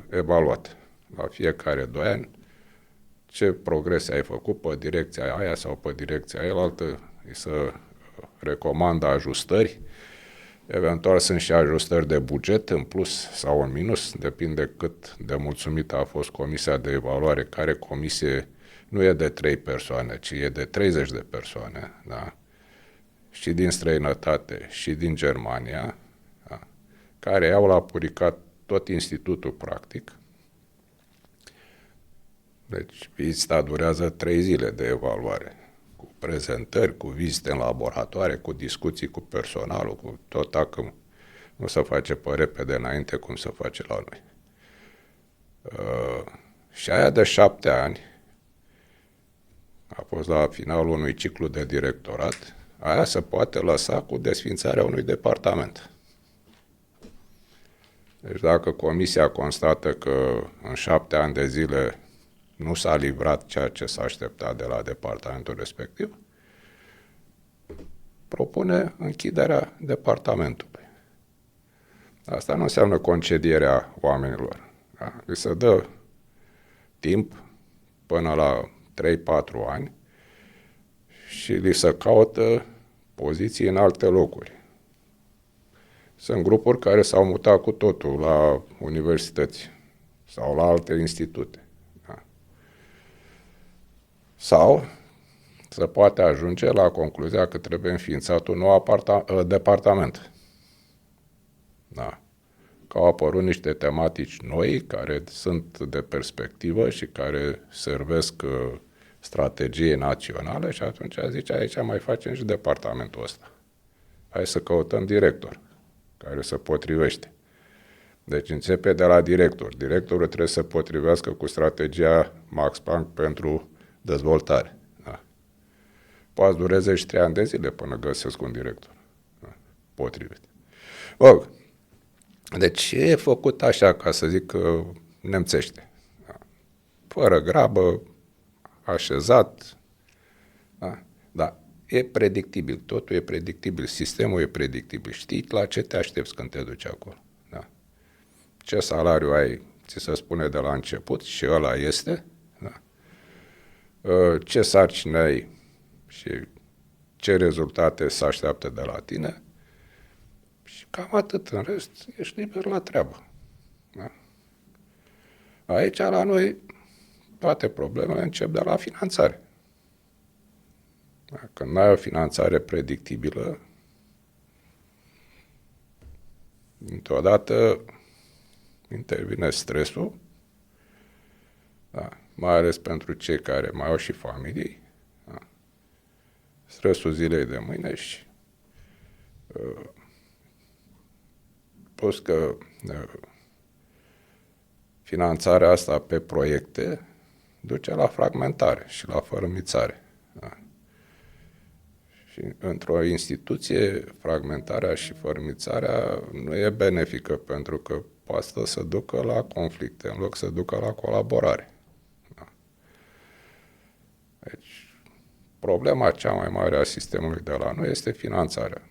evaluat la fiecare 2 ani ce progrese ai făcut pe direcția aia sau pe direcția aia, îi se recomandă ajustări. Eventual sunt și ajustări de buget în plus sau în minus, depinde cât de mulțumită a fost comisia de evaluare, care comisie nu e de 3 persoane, ci e de 30 de persoane, da? Și din străinătate și din Germania, da? Care au la puricat tot institutul practic. Deci vizita durează 3 zile de evaluare, cu prezentări, cu vizite în laboratoare, cu discuții cu personalul, cu tot, dacă nu se face pe repede înainte cum se face la noi. Și aia de 7 ani a fost la finalul unui ciclu de directorat, aia se poate lăsa cu desfințarea unui departament. Deci dacă comisia constată că în 7 ani de zile nu s-a livrat ceea ce s-a așteptat de la departamentul respectiv, propune închiderea departamentului. Asta nu înseamnă concedierea oamenilor. Da? Li se dă timp până la 3-4 ani și li se caută poziții în alte locuri. Sunt grupuri care s-au mutat cu totul la universități sau la alte institute. Da? Sau se poate ajunge la concluzia că trebuie înființat un nou departament. Da. Că au apărut niște tematici noi care sunt de perspectivă și care servesc strategiei naționale și atunci zice, aici mai facem și departamentul ăsta. Hai să căutăm director care se potrivește. Deci începe de la director. Directorul trebuie să potrivească cu strategia Max Planck pentru dezvoltare. Da. Poate dureze și 3 ani de zile până găsesc un director. Da. Potrivit. Deci e făcut așa, ca să zic, nemțește. Da. Fără grabă, așezat. Da. Da. e predictibil, totul e predictibil, sistemul e predictibil, știi la ce te aștepți când te duci acolo. Da. Ce salariu ai, ți se spune de la început și ăla este, da. Ce sarcini ai și ce rezultate se așteaptă de la tine și cam atât, în rest ești liber la treabă. Da. Aici, la noi, toate problemele încep de la finanțare. Când nu ai o finanțare predictibilă, dintr-o dată intervine stresul, da, mai ales pentru cei care mai au și familii, da, stresul zilei de mâine și plus că finanțarea asta pe proiecte duce la fragmentare și la fărâmițare. Da. Și într-o instituție, fragmentarea și fărâmițarea nu e benefică, pentru că poate să ducă la conflicte în loc să ducă la colaborare. Da. Deci, problema cea mai mare a sistemului de la noi este finanțarea.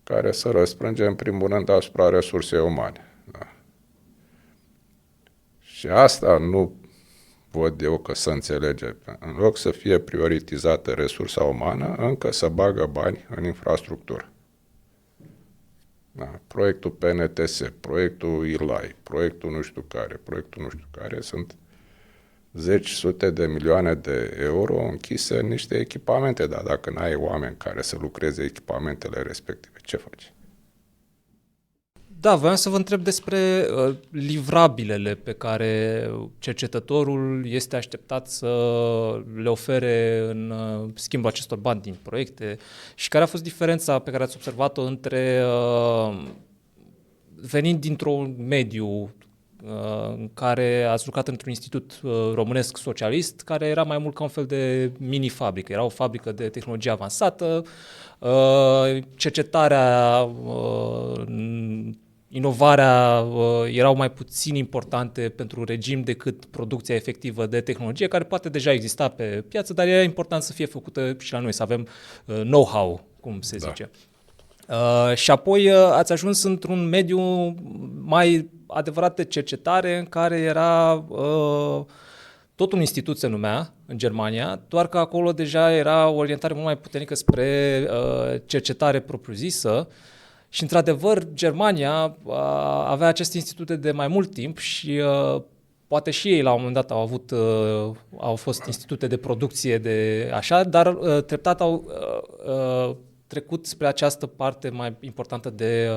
Care se răsprânge în primul rând asupra resursei umane. Da. Și asta nu văd eu că se înțelege. În loc să fie prioritizată resursa umană, încă să bagă bani în infrastructură. Da. Proiectul PNTS, proiectul ILAI, proiectul nu știu care, sunt zeci, sute de milioane de euro închise în niște echipamente, dar dacă n-ai oameni care să lucreze echipamentele respective, ce faci? Da, voiam să vă întreb despre livrabilele pe care cercetătorul este așteptat să le ofere în schimbul acestor bani din proiecte și care a fost diferența pe care ați observat-o între venind dintr-un mediu în care ați lucrat într-un institut românesc socialist, care era mai mult ca un fel de mini-fabrică. Era o fabrică de tehnologie avansată, cercetarea, inovarea erau mai puțin importante pentru regim decât producția efectivă de tehnologie, care poate deja exista pe piață, dar era important să fie făcută și la noi, să avem know-how, cum se zice. Și apoi ați ajuns într-un mediu mai adevărat de cercetare, în care era tot un institut se numea în Germania, doar că acolo deja era o orientare mult mai puternică spre cercetare propriu-zisă și într-adevăr Germania avea aceste institute de mai mult timp și poate și ei la un moment dat au fost institute de producție de așa, dar treptat au trecut spre această parte mai importantă de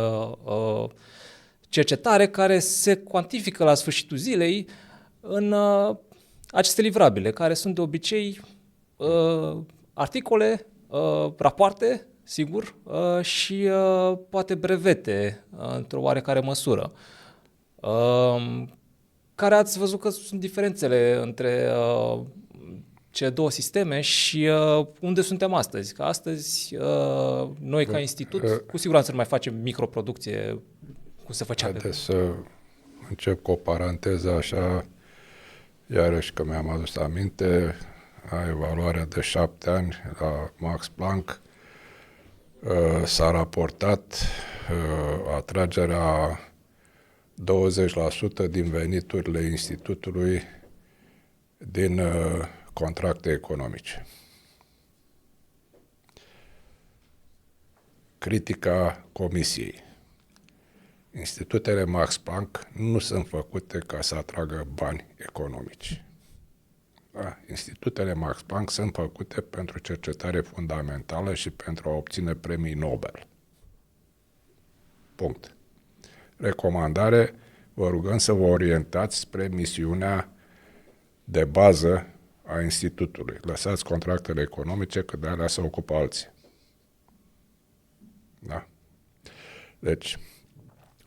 cercetare care se cuantifică la sfârșitul zilei în aceste livrabile, care sunt de obicei articole, rapoarte, sigur, și poate brevete într-o oarecare măsură. Care ați văzut că sunt diferențele între cele două sisteme și unde suntem astăzi? Că astăzi noi ca institut cu siguranță nu mai facem microproducție cum se făcea. Haideți să încep cu o paranteză așa, iarăși că mi-am adus aminte, a evaluarea de 7 ani la Max Planck s-a raportat atragerea 20% din veniturile institutului din contracte economice. Critica comisiei. Institutele Max Planck nu sunt făcute ca să atragă bani economici. Da? Institutele Max Planck sunt făcute pentru cercetare fundamentală și pentru a obține premii Nobel. Punct. Recomandare, vă rugăm să vă orientați spre misiunea de bază a institutului. Lăsați contractele economice, că de alea se ocupă alții. Da? Deci,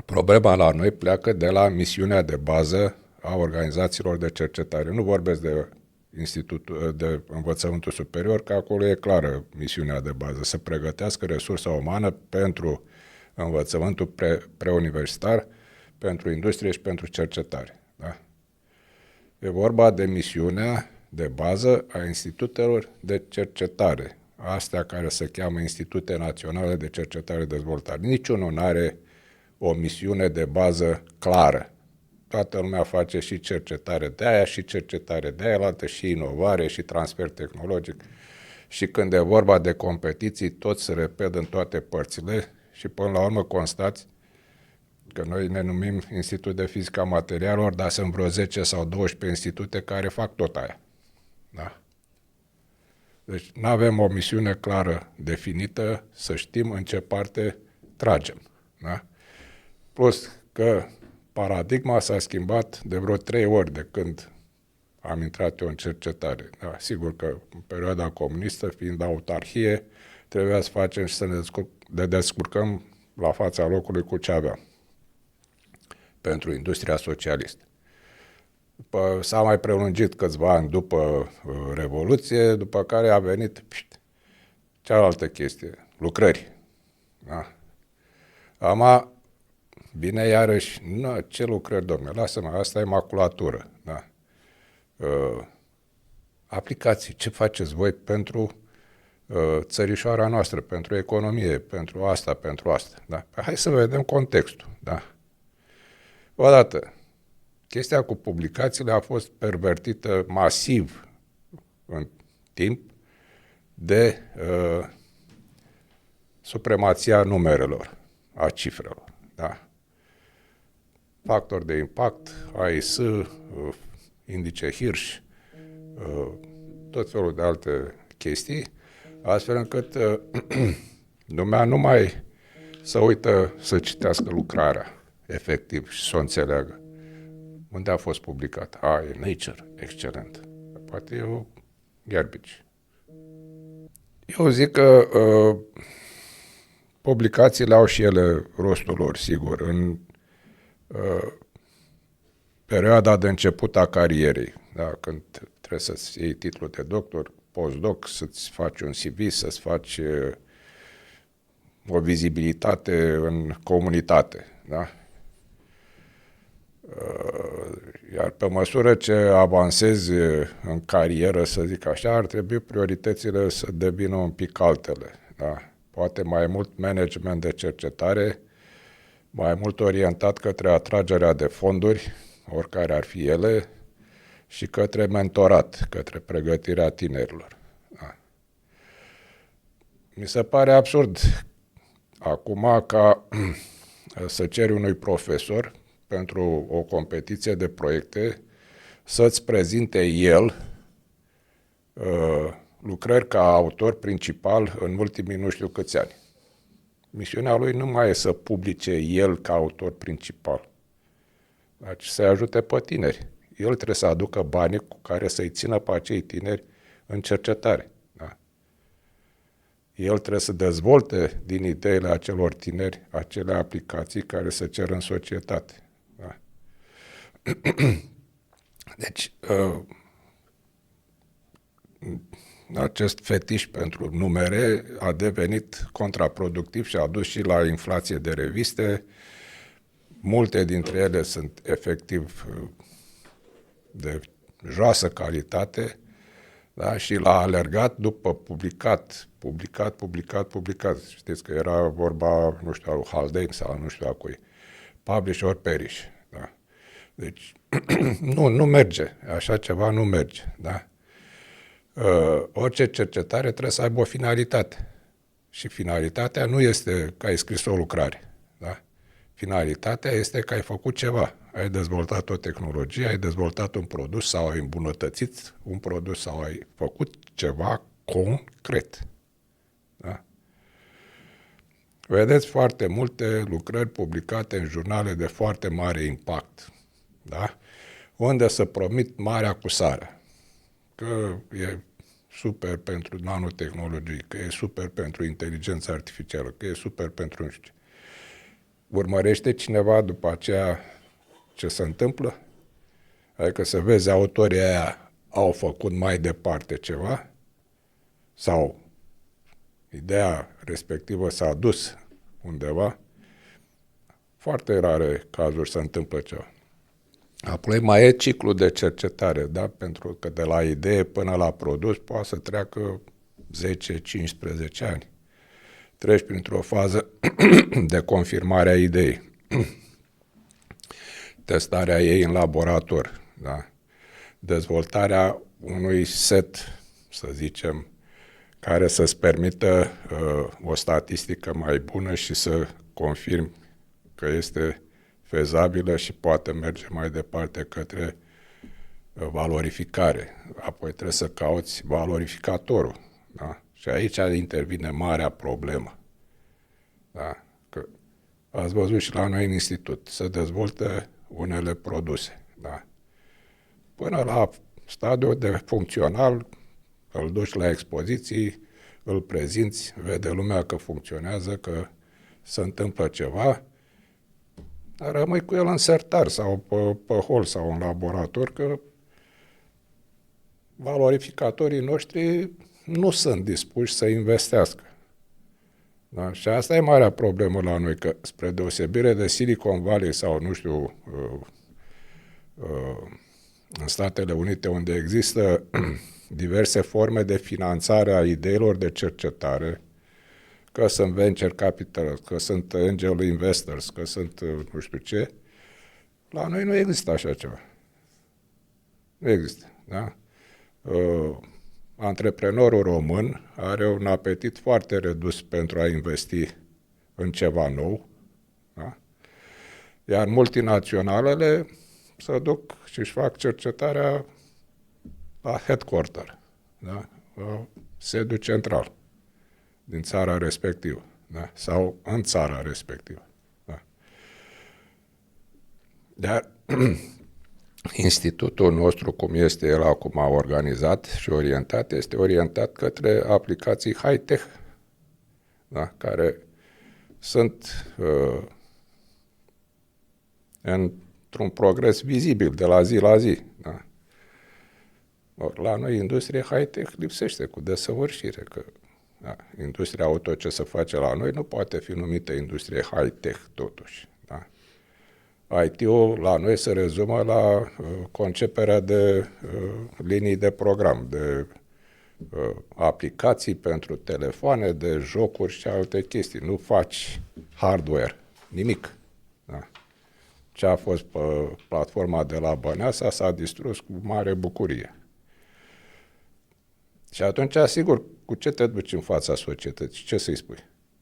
problema la noi pleacă de la misiunea de bază a organizațiilor de cercetare. Nu vorbesc de Institutul de Învățământul Superior, că acolo e clară misiunea de bază, să pregătească resursa umană pentru învățământul preuniversitar, pentru industrie și pentru cercetare. Da? E vorba de misiunea de bază a institutelor de cercetare, astea care se cheamă Institute Naționale de Cercetare și Dezvoltare. Niciunul nu are o misiune de bază clară. Toată lumea face și cercetare de aia, și cercetare de aia, altă și inovare, și transfer tehnologic. Și când e vorba de competiții, tot se repet în toate părțile și până la urmă constați că noi ne numim Institut de Fizică a Materialelor, dar sunt vreo 10 sau 12 institute care fac tot aia. Da? Deci nu avem o misiune clară definită, să știm în ce parte tragem. Da? Plus că paradigma s-a schimbat de vreo 3 ori de când am intrat eu în cercetare. Da, sigur că în perioada comunistă, fiind autarhie, trebuia să facem și să ne descurcăm la fața locului cu ce aveam pentru industria socialistă. S-a mai prelungit câțiva ani după Revoluție, după care a venit cealaltă chestie, lucrări. Da. Ama vine iarăși, ce lucrări, domnule, lasă-mă, asta e maculatură. Da. Aplicații, ce faceți voi pentru țărișoara noastră, pentru economie, pentru asta. Da? Hai să vedem contextul. Da? Odată, chestia cu publicațiile a fost pervertită masiv în timp de supremația numerelor, a cifrelor. Da? Factor de impact, AIS, indice Hirsch, tot felul de alte chestii, astfel încât lumea nu mai să uită să citească lucrarea efectiv și să o înțeleagă. Unde a fost publicat? E Nature, excelent. Poate e o garbage. Eu zic că publicațiile au și ele rostul lor, sigur. În perioada de început a carierei, da, când trebuie să-ți iei titlul de doctor, postdoc, să-ți faci un CV, să-ți faci o vizibilitate în comunitate. Da? Iar pe măsură ce avansezi în carieră, să zic așa, ar trebui prioritățile să devină un pic altele. Da? Poate mai mult management de cercetare, mai mult orientat către atragerea de fonduri, oricare ar fi ele, și către mentorat, către pregătirea tinerilor. Da. Mi se pare absurd acum ca să ceri unui profesor pentru o competiție de proiecte să-ți prezinte el lucrări ca autor principal în ultimii nu știu câți ani. Misiunea lui nu mai e să publice el ca autor principal, ci să-i ajute pe tineri. El trebuie să aducă banii cu care să-i țină pe acei tineri în cercetare. Da? El trebuie să dezvolte din ideile acelor tineri acele aplicații care se cer în societate. Da? Deci, acest fetiș pentru numere a devenit contraproductiv și a dus și la inflație de reviste. Multe dintre ele sunt efectiv de joasă calitate, da? Și l-a alergat după publicat. Știți că era vorba, nu știu, al lui Haldane sau nu știu a cui. Publish or perish. Da? Deci, nu merge. Așa ceva nu merge. Da? Orice cercetare trebuie să aibă o finalitate. Și finalitatea nu este că ai scris o lucrare. Da? Finalitatea este că ai făcut ceva. Ai dezvoltat o tehnologie, ai dezvoltat un produs sau ai îmbunătățit un produs sau ai făcut ceva concret. Da? Vedeți foarte multe lucrări publicate în jurnale de foarte mare impact, da? Unde se promit marea acusare, că e super pentru nanotehnologii, că e super pentru inteligența artificială, că e super pentru nu știu. Urmărește cineva după aceea ce se întâmplă? Adică să vezi autorii aia au făcut mai departe ceva sau ideea respectivă s-a dus undeva. Foarte rare cazuri se întâmplă ceva. Apoi mai e ciclul de cercetare, da? Pentru că de la idee până la produs poate să treacă 10-15 ani. Treci printr-o fază de confirmare a ideii, testarea ei în laborator, da? Dezvoltarea unui set, să zicem, care să-ți permită o statistică mai bună și să confirmi că este fezabilă și poate merge mai departe către valorificare. Apoi trebuie să cauți valorificatorul. Da? Și aici intervine marea problemă. Da? Că ați văzut și la noi în institut, se dezvoltă unele produse. Da? Până la stadiul de funcțional, îl duci la expoziții, îl prezinți, vede lumea că funcționează, că se întâmplă ceva, dar rămâi cu el în sertar sau pe hol sau în laborator, că valorificatorii noștri nu sunt dispuși să investească. Da? Și asta e marea problemă la noi, că spre deosebire de Silicon Valley sau, nu știu, în Statele Unite, unde există diverse forme de finanțare a ideilor de cercetare, că sunt venture capital, că sunt angel investors, că sunt nu știu ce, la noi nu există așa ceva. Nu există, da? Antreprenorul român are un apetit foarte redus pentru a investi în ceva nou, da? Iar multinaționalele se duc și își fac cercetarea la headquarter, da? La sediul central din țara respectivă, da? Sau în țara respectivă. Da? Dar institutul nostru, cum este el acum organizat și orientat, este orientat către aplicații high-tech, da? Care sunt într-un progres vizibil de la zi la zi. Da? Or, la noi, industrie high-tech lipsește cu desăvârșire, că da, industria auto ce se face la noi nu poate fi numită industrie high-tech, totuși. Da? IT-ul la noi se rezumă la conceperea de linii de program, de aplicații pentru telefoane, de jocuri și alte chestii. Nu faci hardware, nimic. Da? Ce a fost pe platforma de la Băneasa s-a distrus cu mare bucurie. Și atunci, sigur, cu ce te duci în fața societății? Ce să-i spui?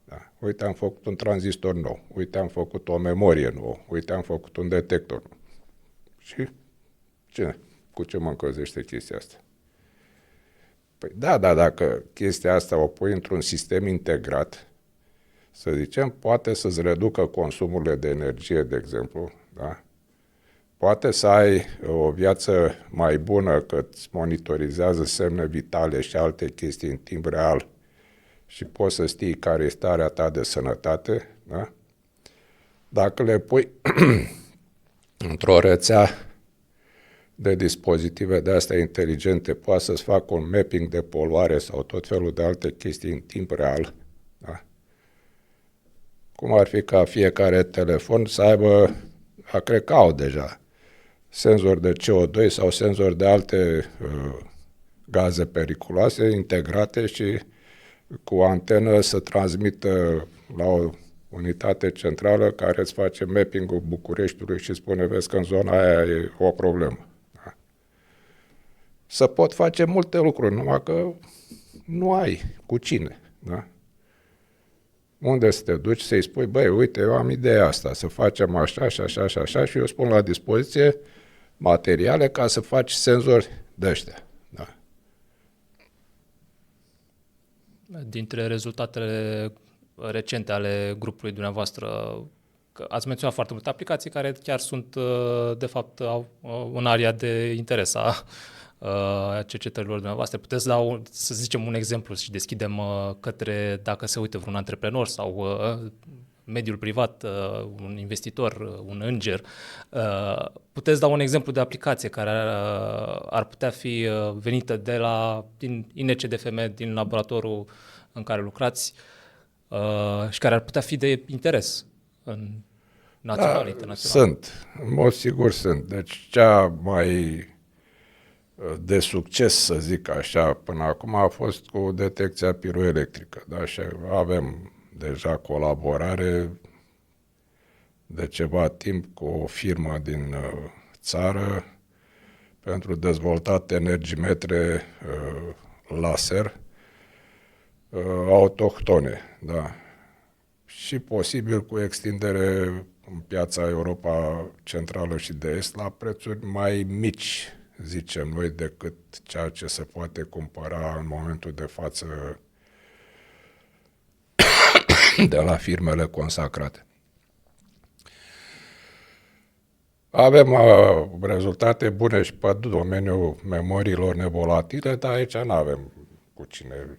Da. Uite, am făcut un tranzistor nou. Uite, am făcut o memorie nouă. Uite, am făcut un detector nou. Și ce? Cu ce mă încălzește chestia asta? Păi da, dacă chestia asta o pui într-un sistem integrat, să zicem, poate să-ți reducă consumurile de energie, de exemplu, da? Poate să ai o viață mai bună, că îți monitorizează semne vitale și alte chestii în timp real și poți să știi care e starea ta de sănătate, da? Dacă le pui într-o rețea de dispozitive de astea inteligente, poate să-ți facă un mapping de poluare sau tot felul de alte chestii în timp real, da? Cum ar fi ca fiecare telefon să aibă, cred că au deja, senzor de CO2 sau senzor de alte gaze periculoase integrate și cu antenă să transmită la o unitate centrală care îți face mapping-ul Bucureștiului și spune, vezi că în zona aia e o problemă. Da? Se pot face multe lucruri, numai că nu ai cu cine. Da? Unde să te duci să-i spui, băi, uite, eu am ideea asta, să facem așa și așa și așa și eu spun la dispoziție materiale ca să faci senzori de ăștia. Da. Dintre rezultatele recente ale grupului dumneavoastră, că ați menționat foarte multe aplicații care chiar sunt, de fapt, în area de interes a cercetărilor dumneavoastră. Puteți da, să zicem, un exemplu și deschidem către, dacă se uită vreun antreprenor sau mediul privat, un investitor, un înger, puteți da un exemplu de aplicație care ar putea fi venită din INCDFM, din laboratorul în care lucrați și care ar putea fi de interes. naționale, internaționale? Sunt, în mod sigur sunt. Deci cea mai de succes, să zic așa, până acum a fost cu detecția piroelectrică. Da? Și avem deja colaborare de ceva timp cu o firmă din țară pentru dezvoltat energimetre laser autohtone, da. Și posibil cu extindere în piața Europa Centrală și de Est la prețuri mai mici, zicem noi, decât ceea ce se poate cumpăra în momentul de față de la firmele consacrate. Avem rezultate bune și pe domeniul memoriilor nevolatile, dar aici nu avem cu cine.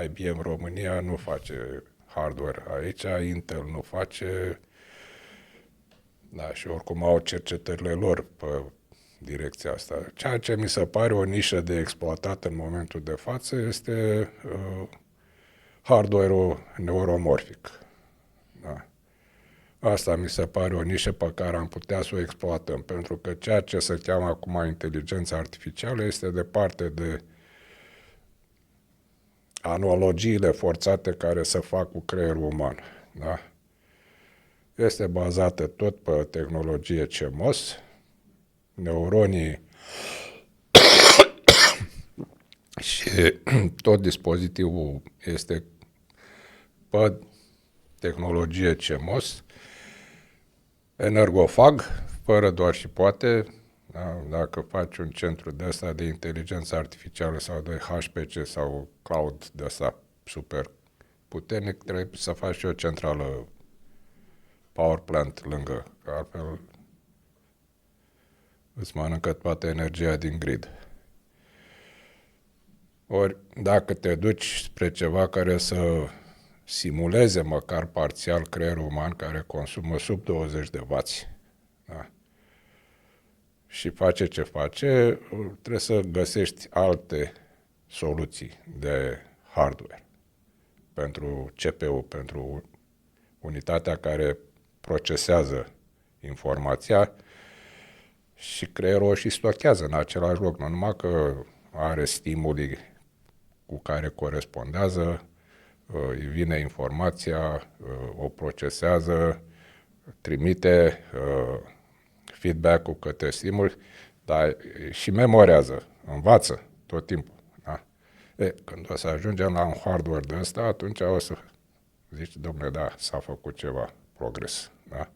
IBM România nu face hardware aici, Intel nu face, da, și oricum au cercetările lor pe direcția asta. Ceea ce mi se pare o nișă de exploatat în momentul de față este hardware-ul neuromorfic. Da. Asta mi se pare o nișă pe care am putea să o exploatăm, pentru că ceea ce se cheamă acum inteligența artificială este departe de analogiile forțate care se fac cu creierul uman. Da? Este bazată tot pe tehnologie CMOS, neuronii și tot dispozitivul este pe tehnologie CMOS, energofag, fără doar și poate. Da? Dacă faci un centru de ăsta de inteligență artificială sau de HPC sau cloud de ăsta super puternic, trebuie să faci și o centrală power plant lângă, că altfel îți mănâncă toată energia din grid. Ori dacă te duci spre ceva care să simuleze măcar parțial creierul uman, care consumă sub 20 de W, da, și face ce face, trebuie să găsești alte soluții de hardware pentru CPU, pentru unitatea care procesează informația, și creierul o și stochează în același loc, nu numai că are stimuli cu care corespondează, îi vine informația, o procesează, trimite feedback-ul către stimuli, dar și memorează, învață tot timpul. Da? Când o să ajungem la un hardware de ăsta, atunci o să zici, dom'le, da, s-a făcut ceva progres, da?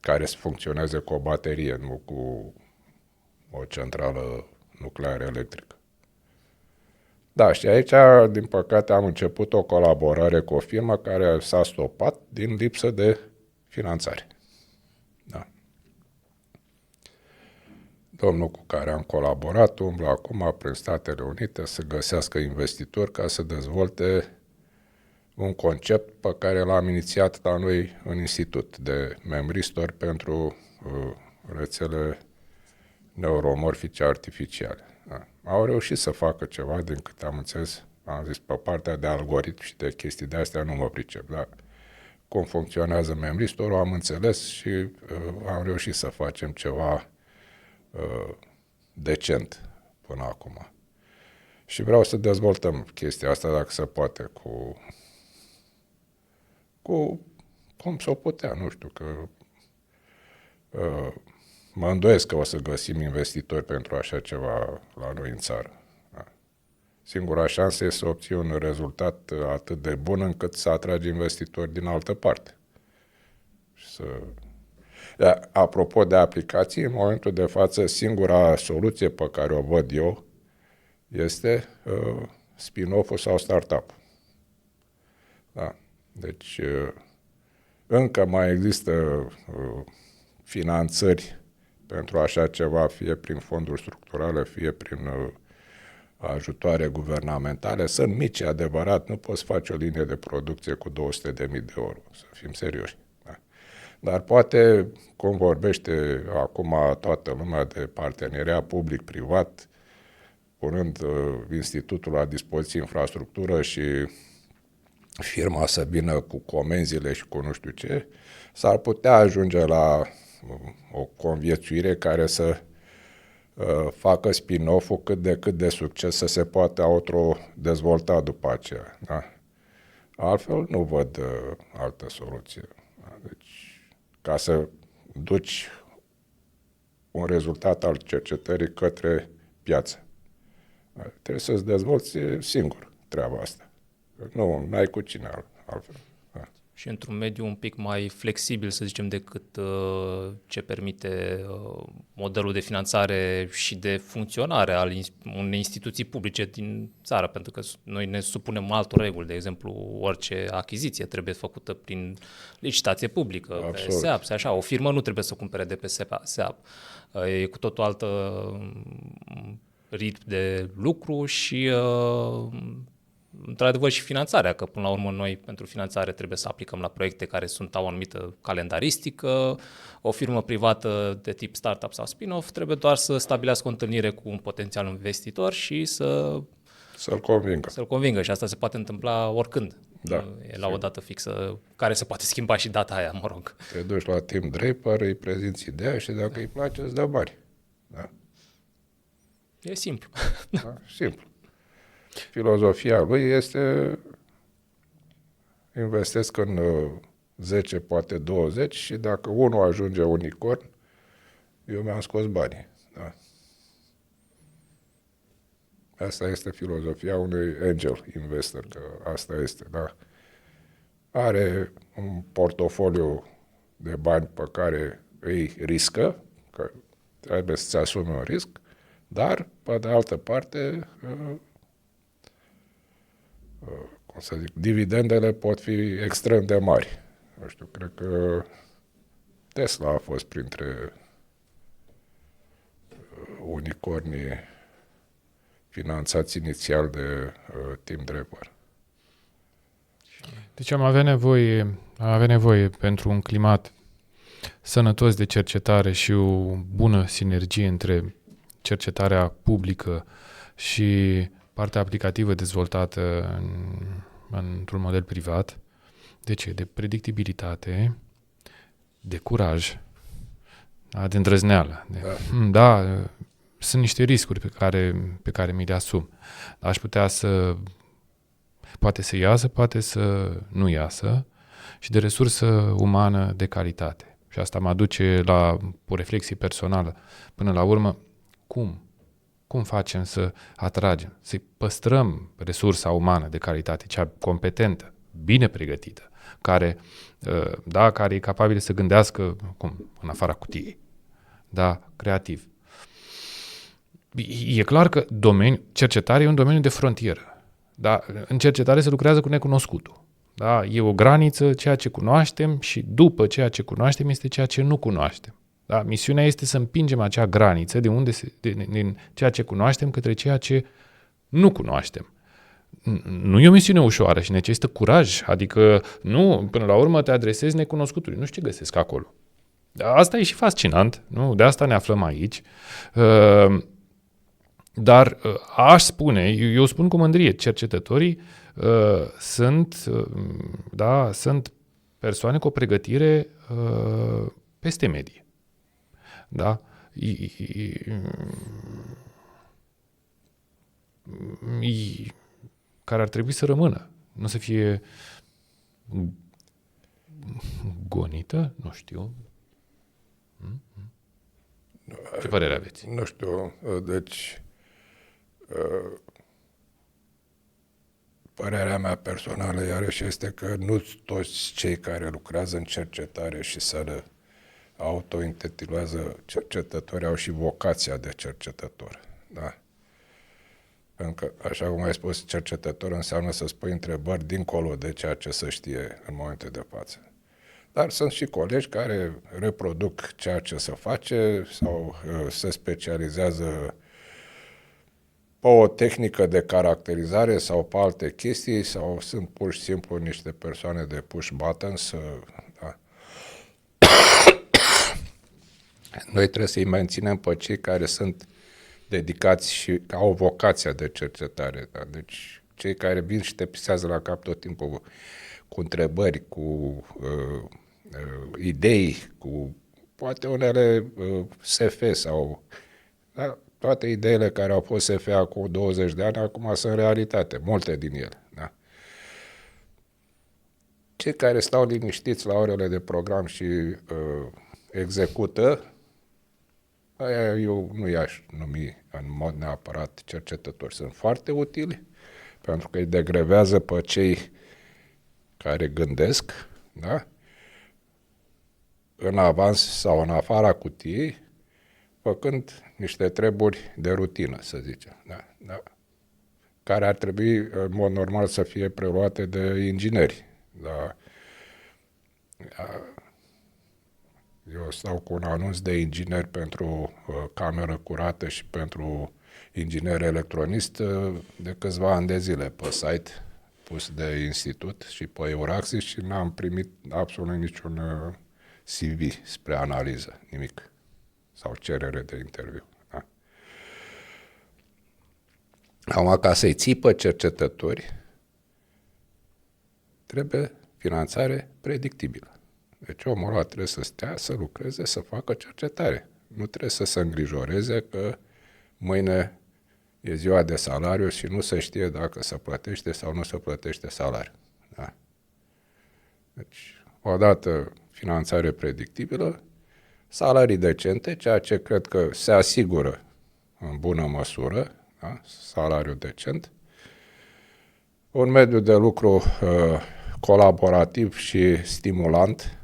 Care să funcționeze cu o baterie, nu cu o centrală nucleară electrică. Da, și aici, din păcate, am început o colaborare cu o firmă care s-a stopat din lipsă de finanțare. Da. Domnul cu care am colaborat umblă acum prin Statele Unite să găsească investitori ca să dezvolte un concept pe care l-am inițiat la noi în institut de memory store pentru rețele neuromorfice artificiale. Da. Au reușit să facă ceva, din cât am înțeles, am zis, pe partea de algoritm și de chestii de astea nu mă pricep, dar cum funcționează memory store-ul am înțeles și am reușit să facem ceva decent până acum. Și vreau să dezvoltăm chestia asta, dacă se poate, cu cum s-o putea, nu știu, că mă îndoiesc că o să găsim investitori pentru așa ceva la noi în țară. Da. Singura șansă este să obții un rezultat atât de bun încât să atragi investitori din altă parte. Apropo de aplicații, în momentul de față, singura soluție pe care o văd eu este spin-off-ul sau startup. Da. Deci, încă mai există finanțări pentru așa ceva, fie prin fonduri structurale, fie prin ajutoare guvernamentale. Sunt mici, adevărat, nu poți face o linie de producție cu 200.000 de euro, să fim serioși. Da? Dar poate, cum vorbește acum toată lumea de parteneriat public-privat, punând institutul la dispoziție infrastructură și firma să vină cu comenzile și cu nu știu ce, s-ar putea ajunge la o conviețuire care să facă spin-off-ul cât de cât de succes să se poate auto-dezvolta după aceea. Da? Altfel nu văd altă soluție. Da? Deci, ca să duci un rezultat al cercetării către piață, da? Trebuie să-ți dezvolți singur treaba asta. Nu ai cu cine altfel. Da. Și într-un mediu un pic mai flexibil, să zicem, decât ce permite modelul de finanțare și de funcționare al unei instituții publice din țară, pentru că noi ne supunem altor reguli. De exemplu, orice achiziție trebuie făcută prin licitație publică, Absolut. pe SEAP, așa. O firmă nu trebuie să cumpere de pe SEAP. E cu totul altă ritm de lucru și într-adevăr și finanțarea, că până la urmă noi pentru finanțare trebuie să aplicăm la proiecte care au o anumită calendaristică. O firmă privată de tip startup sau spin-off trebuie doar să stabilească o întâlnire cu un potențial investitor și să-l convingă. Să-l convingă și asta se poate întâmpla oricând. Da, E la o dată fixă care se poate schimba și data aia, mă rog. Te duci la Tim Draper, îi prezinți ideea și dacă îi place îți dă bani. Da? E simplu. Da? Simplu. Filozofia lui este investesc în 10, poate 20 și dacă unul ajunge unicorn, eu mi-am scos banii. Da. Asta este filozofia unui angel investor, că asta este, da. Are un portofoliu de bani pe care îi riscă, că trebuie să-ți asumi un risc, dar, pe de altă parte, cum să zic, dividendele pot fi extrem de mari. Nu știu, cred că Tesla a fost printre unicornii finanțați inițial de Tim Draper. Deci am avea nevoie pentru un climat sănătos de cercetare și o bună sinergie între cercetarea publică și partea aplicativă dezvoltată într-un model privat. De ce? De predictibilitate, de curaj, de îndrăzneală. Da, sunt niște riscuri pe care mi le asum. Aș putea poate să iasă, poate să nu iasă și de resursă umană de calitate. Și asta mă aduce la o reflexie personală. Până la urmă, cum facem să atragem, să păstrăm resursa umană de calitate, cea competentă, bine pregătită, care e capabilă să gândească în afara cutiei, creativ. E clar că cercetarea e un domeniu de frontieră. Da? În cercetare se lucrează cu necunoscutul. Da? E o graniță, ceea ce cunoaștem și după ceea ce cunoaștem este ceea ce nu cunoaștem. Da? Misiunea este să împingem acea graniță din ceea ce cunoaștem către ceea ce nu cunoaștem. Nu e o misiune ușoară și necesită curaj, adică nu, până la urmă te adresezi necunoscutului, nu știu ce găsesc acolo. Asta e și fascinant, nu? De asta ne aflăm aici. Dar aș spune, eu spun cu mândrie, cercetătorii sunt persoane cu o pregătire peste medie. Da? Care ar trebui să rămână, nu să fie gonită, nu știu. Ce părere aveți? Nu știu, deci părerea mea personală iarăși este că nu toți cei care lucrează în cercetare și se auto-intitulează cercetători au și vocația de cercetător. Da? Pentru că, așa cum ai spus, cercetător înseamnă să spui întrebări dincolo de ceea ce se știe în momentul de față. Dar sunt și colegi care reproduc ceea ce se face sau se specializează pe o tehnică de caracterizare sau pe alte chestii sau sunt pur și simplu niște persoane de push buttons. Da. Noi trebuie să-i menținem pe cei care sunt dedicați și au vocația de cercetare. Da? Deci cei care vin și te pisează la cap tot timpul cu întrebări, cu idei, cu poate unele SF sau da, toate ideile care au fost SF acum 20 de ani, acum sunt realitate, multe din ele. Da. Cei care stau liniștiți la orele de program și execută, aia eu nu i-aș numi în mod neapărat cercetători. Sunt foarte utili pentru că îi degrevează pe cei care gândesc, da? În avans sau în afara cutiei, făcând niște treburi de rutină, să zicem, da? Da? Care ar trebui, în mod normal, să fie preluate de ingineri. Da? Eu stau cu un anunț de inginer pentru cameră curată și pentru inginer electronist de câțiva ani de zile pe site pus de institut și pe Euraxis și n-am primit absolut niciun CV spre analiză, nimic, sau cerere de interviu. Da? Acum, ca să-i ții pe cercetători, trebuie finanțare predictibilă. Deci omul ăla trebuie să stea, să lucreze, să facă cercetare. Nu trebuie să se îngrijoreze că mâine e ziua de salariu și nu se știe dacă se plătește sau nu se plătește salariu. Da? Deci, odată finanțare predictibilă, salarii decente, ceea ce cred că se asigură în bună măsură, da? Salariu decent, un mediu de lucru colaborativ și stimulant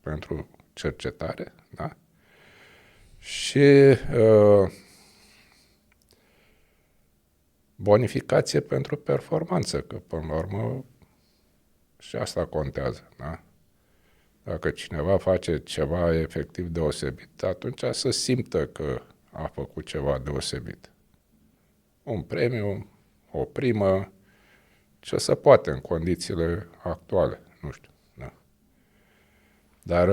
pentru cercetare, da? Și bonificație pentru performanță, că până la urmă și asta contează, da? Dacă cineva face ceva efectiv deosebit, atunci să simtă că a făcut ceva deosebit. Un premiu, o primă, ce se poate în condițiile actuale, nu știu. Da. Dar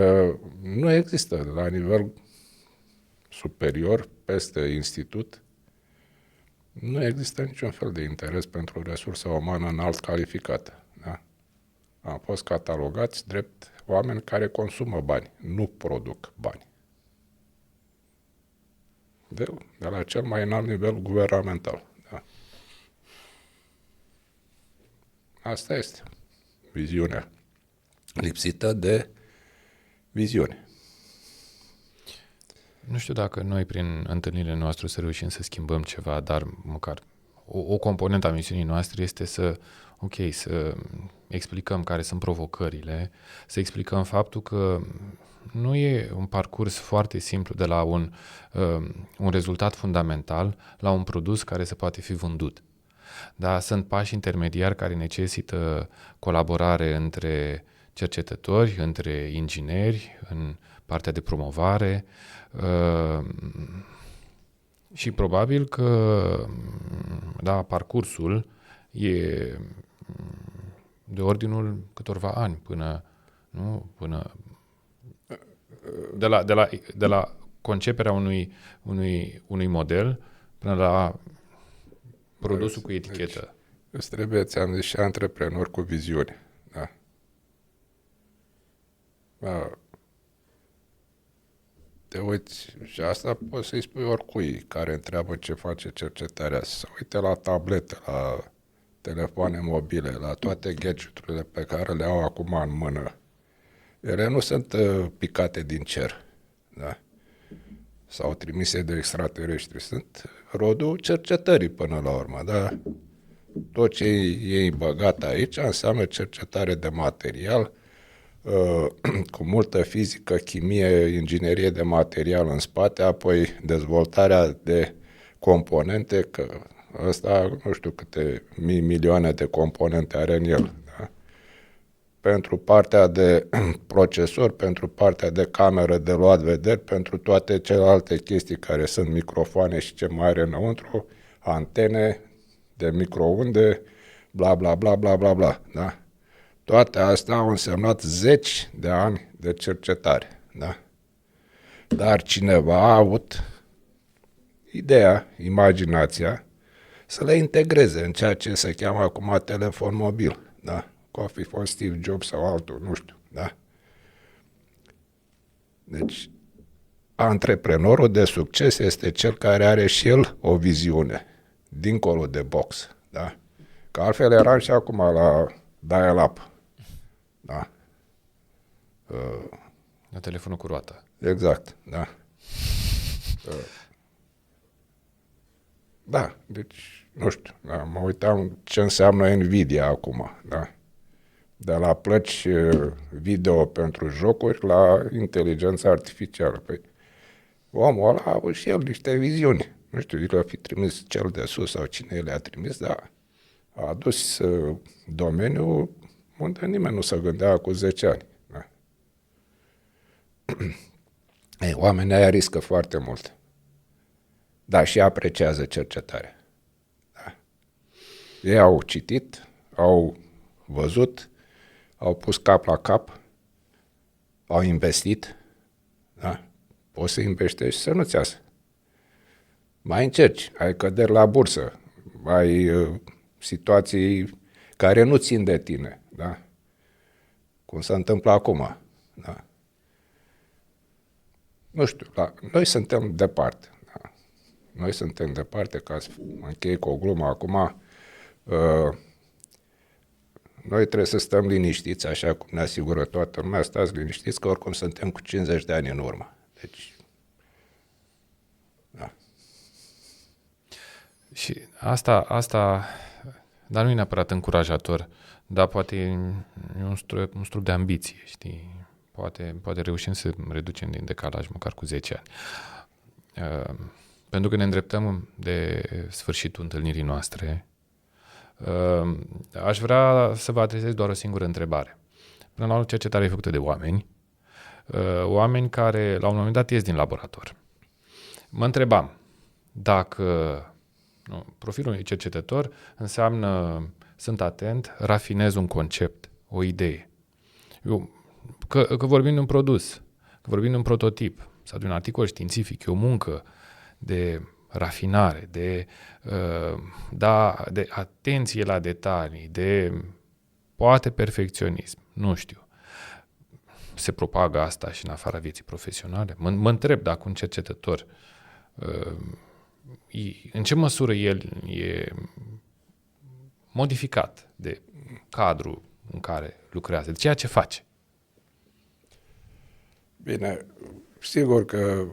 nu există la nivel superior, peste institut, nu există niciun fel de interes pentru resursă umană înalt calificată. Da? Am fost catalogați drept oameni care consumă bani, nu produc bani. De la cel mai înalt nivel guvernamental. Da? Asta este viziunea lipsită de viziune. Nu știu dacă noi prin întâlnirile noastre să reușim să schimbăm ceva, dar măcar o componentă a misiunii noastre este să explicăm care sunt provocările, să explicăm faptul că nu e un parcurs foarte simplu de la un rezultat fundamental la un produs care se poate fi vândut. Dar sunt pași intermediari care necesită colaborare între cercetători, între ingineri, în partea de promovare și probabil că parcursul e de ordinul câtorva ani până de la conceperea unui model până la produsul cu etichetă. Deci, trebuie, ți-am zis, și antreprenori cu viziune. Da. Da. Te uiți, și asta poți să-i spui oricui care întreabă ce face cercetarea, să uite la tablete, la telefoane mobile, la toate gadget-urile pe care le au acum în mână. Ele nu sunt picate din cer, da? Sau trimise de extraterestri. Sunt rodul cercetării până la urmă, da? Tot ce ei băgat aici înseamnă cercetare de material, cu multă fizică, chimie, inginerie de material în spate, apoi dezvoltarea de componente, că ăsta nu știu câte milioane de componente are în el. Da? Pentru partea de procesor, pentru partea de cameră de luat vederi, pentru toate celelalte chestii care sunt microfoane și ce mai are înăuntru, antene de microunde, bla bla bla bla bla bla. Da? Toate astea au însemnat 10 de ani de cercetare. Da? Dar cineva a avut ideea, imaginația, să le integreze în ceea ce se cheamă acum telefon mobil, da? Că a fi fost Steve Jobs sau altul, nu știu, da? Deci, antreprenorul de succes este cel care are și el o viziune, dincolo de box, da? Că altfel eram și acum la dial-up, da? La telefonul cu roată. Exact, da. Da, deci, nu știu, da, mă uitam ce înseamnă Nvidia acum, da. De la plăci video pentru jocuri la inteligența artificială. Păi, omul ăla a avut și el niște viziuni. Nu știu, le-a fi trimis cel de sus sau cine le-a trimis, dar a adus domeniul unde nimeni nu se gândea cu 10 ani. Da. Ei, oamenii aia riscă foarte mult. Da, și apreciază cercetarea. Da. Ei au citit, au văzut, au pus cap la cap, au investit. Da? Poți să investești și să nu-ți iasă. Mai încerci, ai căderi la bursă, ai situații care nu țin de tine. Da? Cum se întâmplă acum. Da? Nu știu, noi suntem departe. Da? Noi suntem departe, ca să închei cu o glumă acum. Noi trebuie să stăm liniștiți, așa cum ne asigură toată lumea, stați liniștiți, că oricum suntem cu 50 de ani în urmă. Deci, da. Și asta, dar nu e neapărat încurajator, dar poate e un strup de ambiție, știi? Poate reușim să reducem din decalaj măcar cu 10 ani. Pentru că ne îndreptăm de sfârșitul întâlnirii noastre, aș vrea să vă adresez doar o singură întrebare. Până la urmă, cercetarea e făcută de oameni care la un moment dat ies din laborator. Mă întrebam dacă profilul unui cercetător înseamnă sunt atent, rafinez un concept, o idee. Că vorbim de un produs, că vorbim de un prototip sau de un articol științific, e o muncă de rafinare, de atenție la detalii, de poate perfecționism, nu știu. Se propagă asta și în afara vieții profesionale? Mă întreb dacă un cercetător, în ce măsură el e modificat de cadrul în care lucrează, de ceea ce face. Bine, sigur că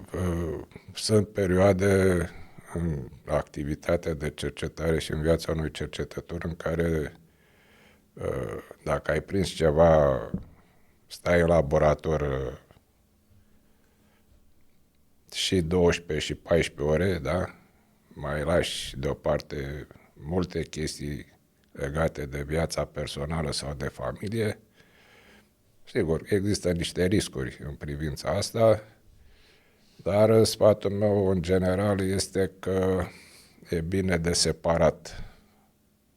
sunt perioade în activitatea de cercetare și în viața unui cercetător în care dacă ai prins ceva, stai în laborator și 12 și 14 ore, da? Mai lași deoparte multe chestii legate de viața personală sau de familie. Sigur, există niște riscuri în privința asta, dar sfatul meu în general este că e bine de separat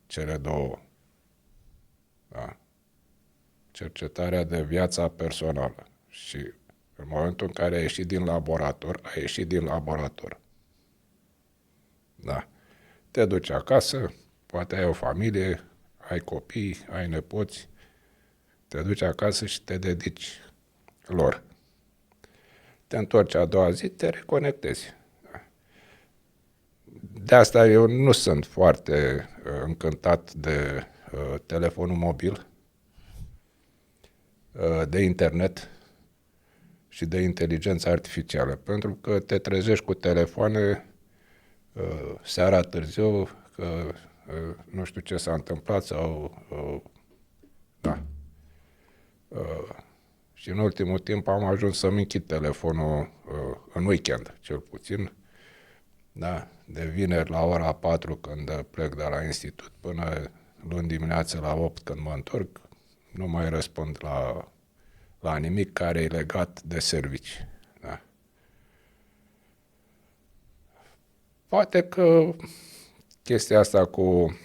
cele două. Da? Cercetarea de viața personală și în momentul în care ai ieșit din laborator, ai ieșit din laborator. Da. Te duci acasă, poate ai o familie, ai copii, ai nepoți, te duci acasă și te dedici lor. Te întorci a doua zi, te reconectezi. De asta eu nu sunt foarte încântat de telefonul mobil, de internet și de inteligența artificială, pentru că te trezești cu telefoane seara târziu, că nu știu ce s-a întâmplat sau da. Și în ultimul timp am ajuns să-mi închid telefonul în weekend, cel puțin. Da, de vineri la ora 4 când plec de la institut până luni dimineață la 8 când mă întorc, nu mai răspund la nimic care e legat de servici. Da. Poate că chestia asta cu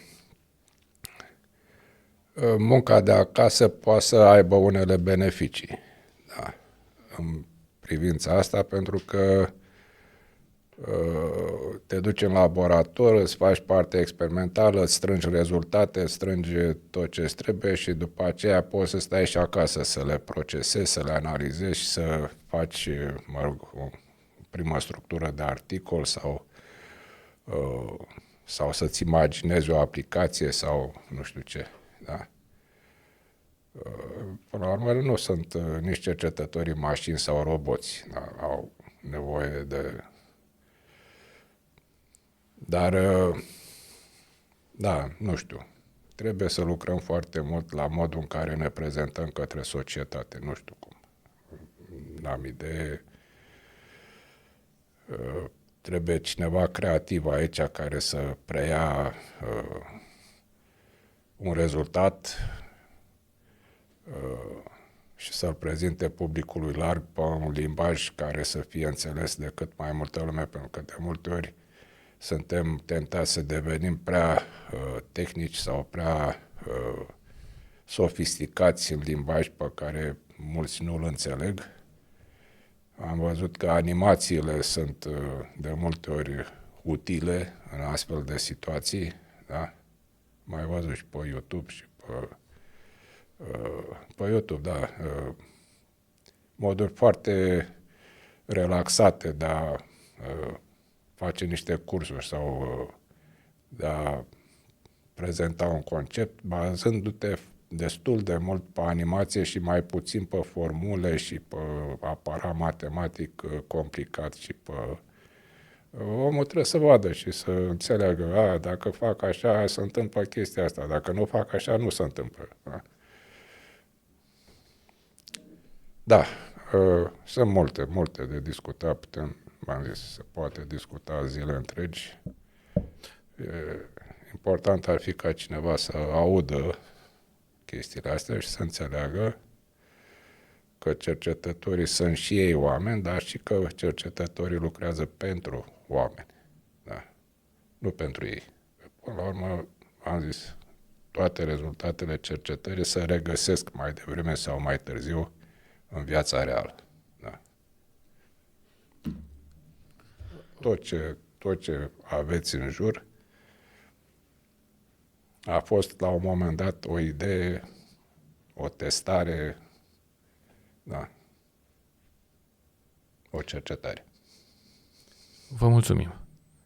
munca de acasă poate să aibă unele beneficii, da, în privința asta, pentru că te duci în laborator, îți faci partea experimentală, îți strângi rezultate, îți strângi tot ce îți trebuie și după aceea poți să stai și acasă să le procesezi, să le analizezi și să faci, mă rog, o primă structură de articol sau să-ți imaginezi o aplicație sau nu știu ce. Da? Până la urmă nu sunt nici cercetătorii mașini sau roboți. Da? Au nevoie de... Dar, da, nu știu. Trebuie să lucrăm foarte mult la modul în care ne prezentăm către societate. Nu știu cum. N-am idee. Trebuie cineva creativ aici care să preia un rezultat și să-l prezinte publicului larg pe un limbaj care să fie înțeles de cât mai multă lume, pentru că de multe ori suntem tentați să devenim prea tehnici sau prea sofisticați în limbaj pe care mulți nu-l înțeleg. Am văzut că animațiile sunt de multe ori utile în astfel de situații, da? Mai văzut și pe YouTube și pe YouTube, da, moduri foarte relaxate de a face niște cursuri sau de a prezenta un concept, bazându-te destul de mult pe animație și mai puțin pe formule și pe aparat matematic complicat și pe... Omul trebuie să vadă și să înțeleagă, dacă fac așa, se întâmplă chestia asta, dacă nu fac așa, nu se întâmplă. Da, da, sunt multe de discutat, v-am zis, se poate discuta zile întregi. Important ar fi ca cineva să audă chestiile astea și să înțeleagă că cercetătorii sunt și ei oameni, dar și că cercetătorii lucrează pentru oameni, da? Nu pentru ei. Până la urmă, am zis, toate rezultatele cercetării se regăsesc mai devreme sau mai târziu în viața reală. Da? Tot ce aveți în jur a fost la un moment dat o idee, o testare, da, o cercetare. Vă mulțumim!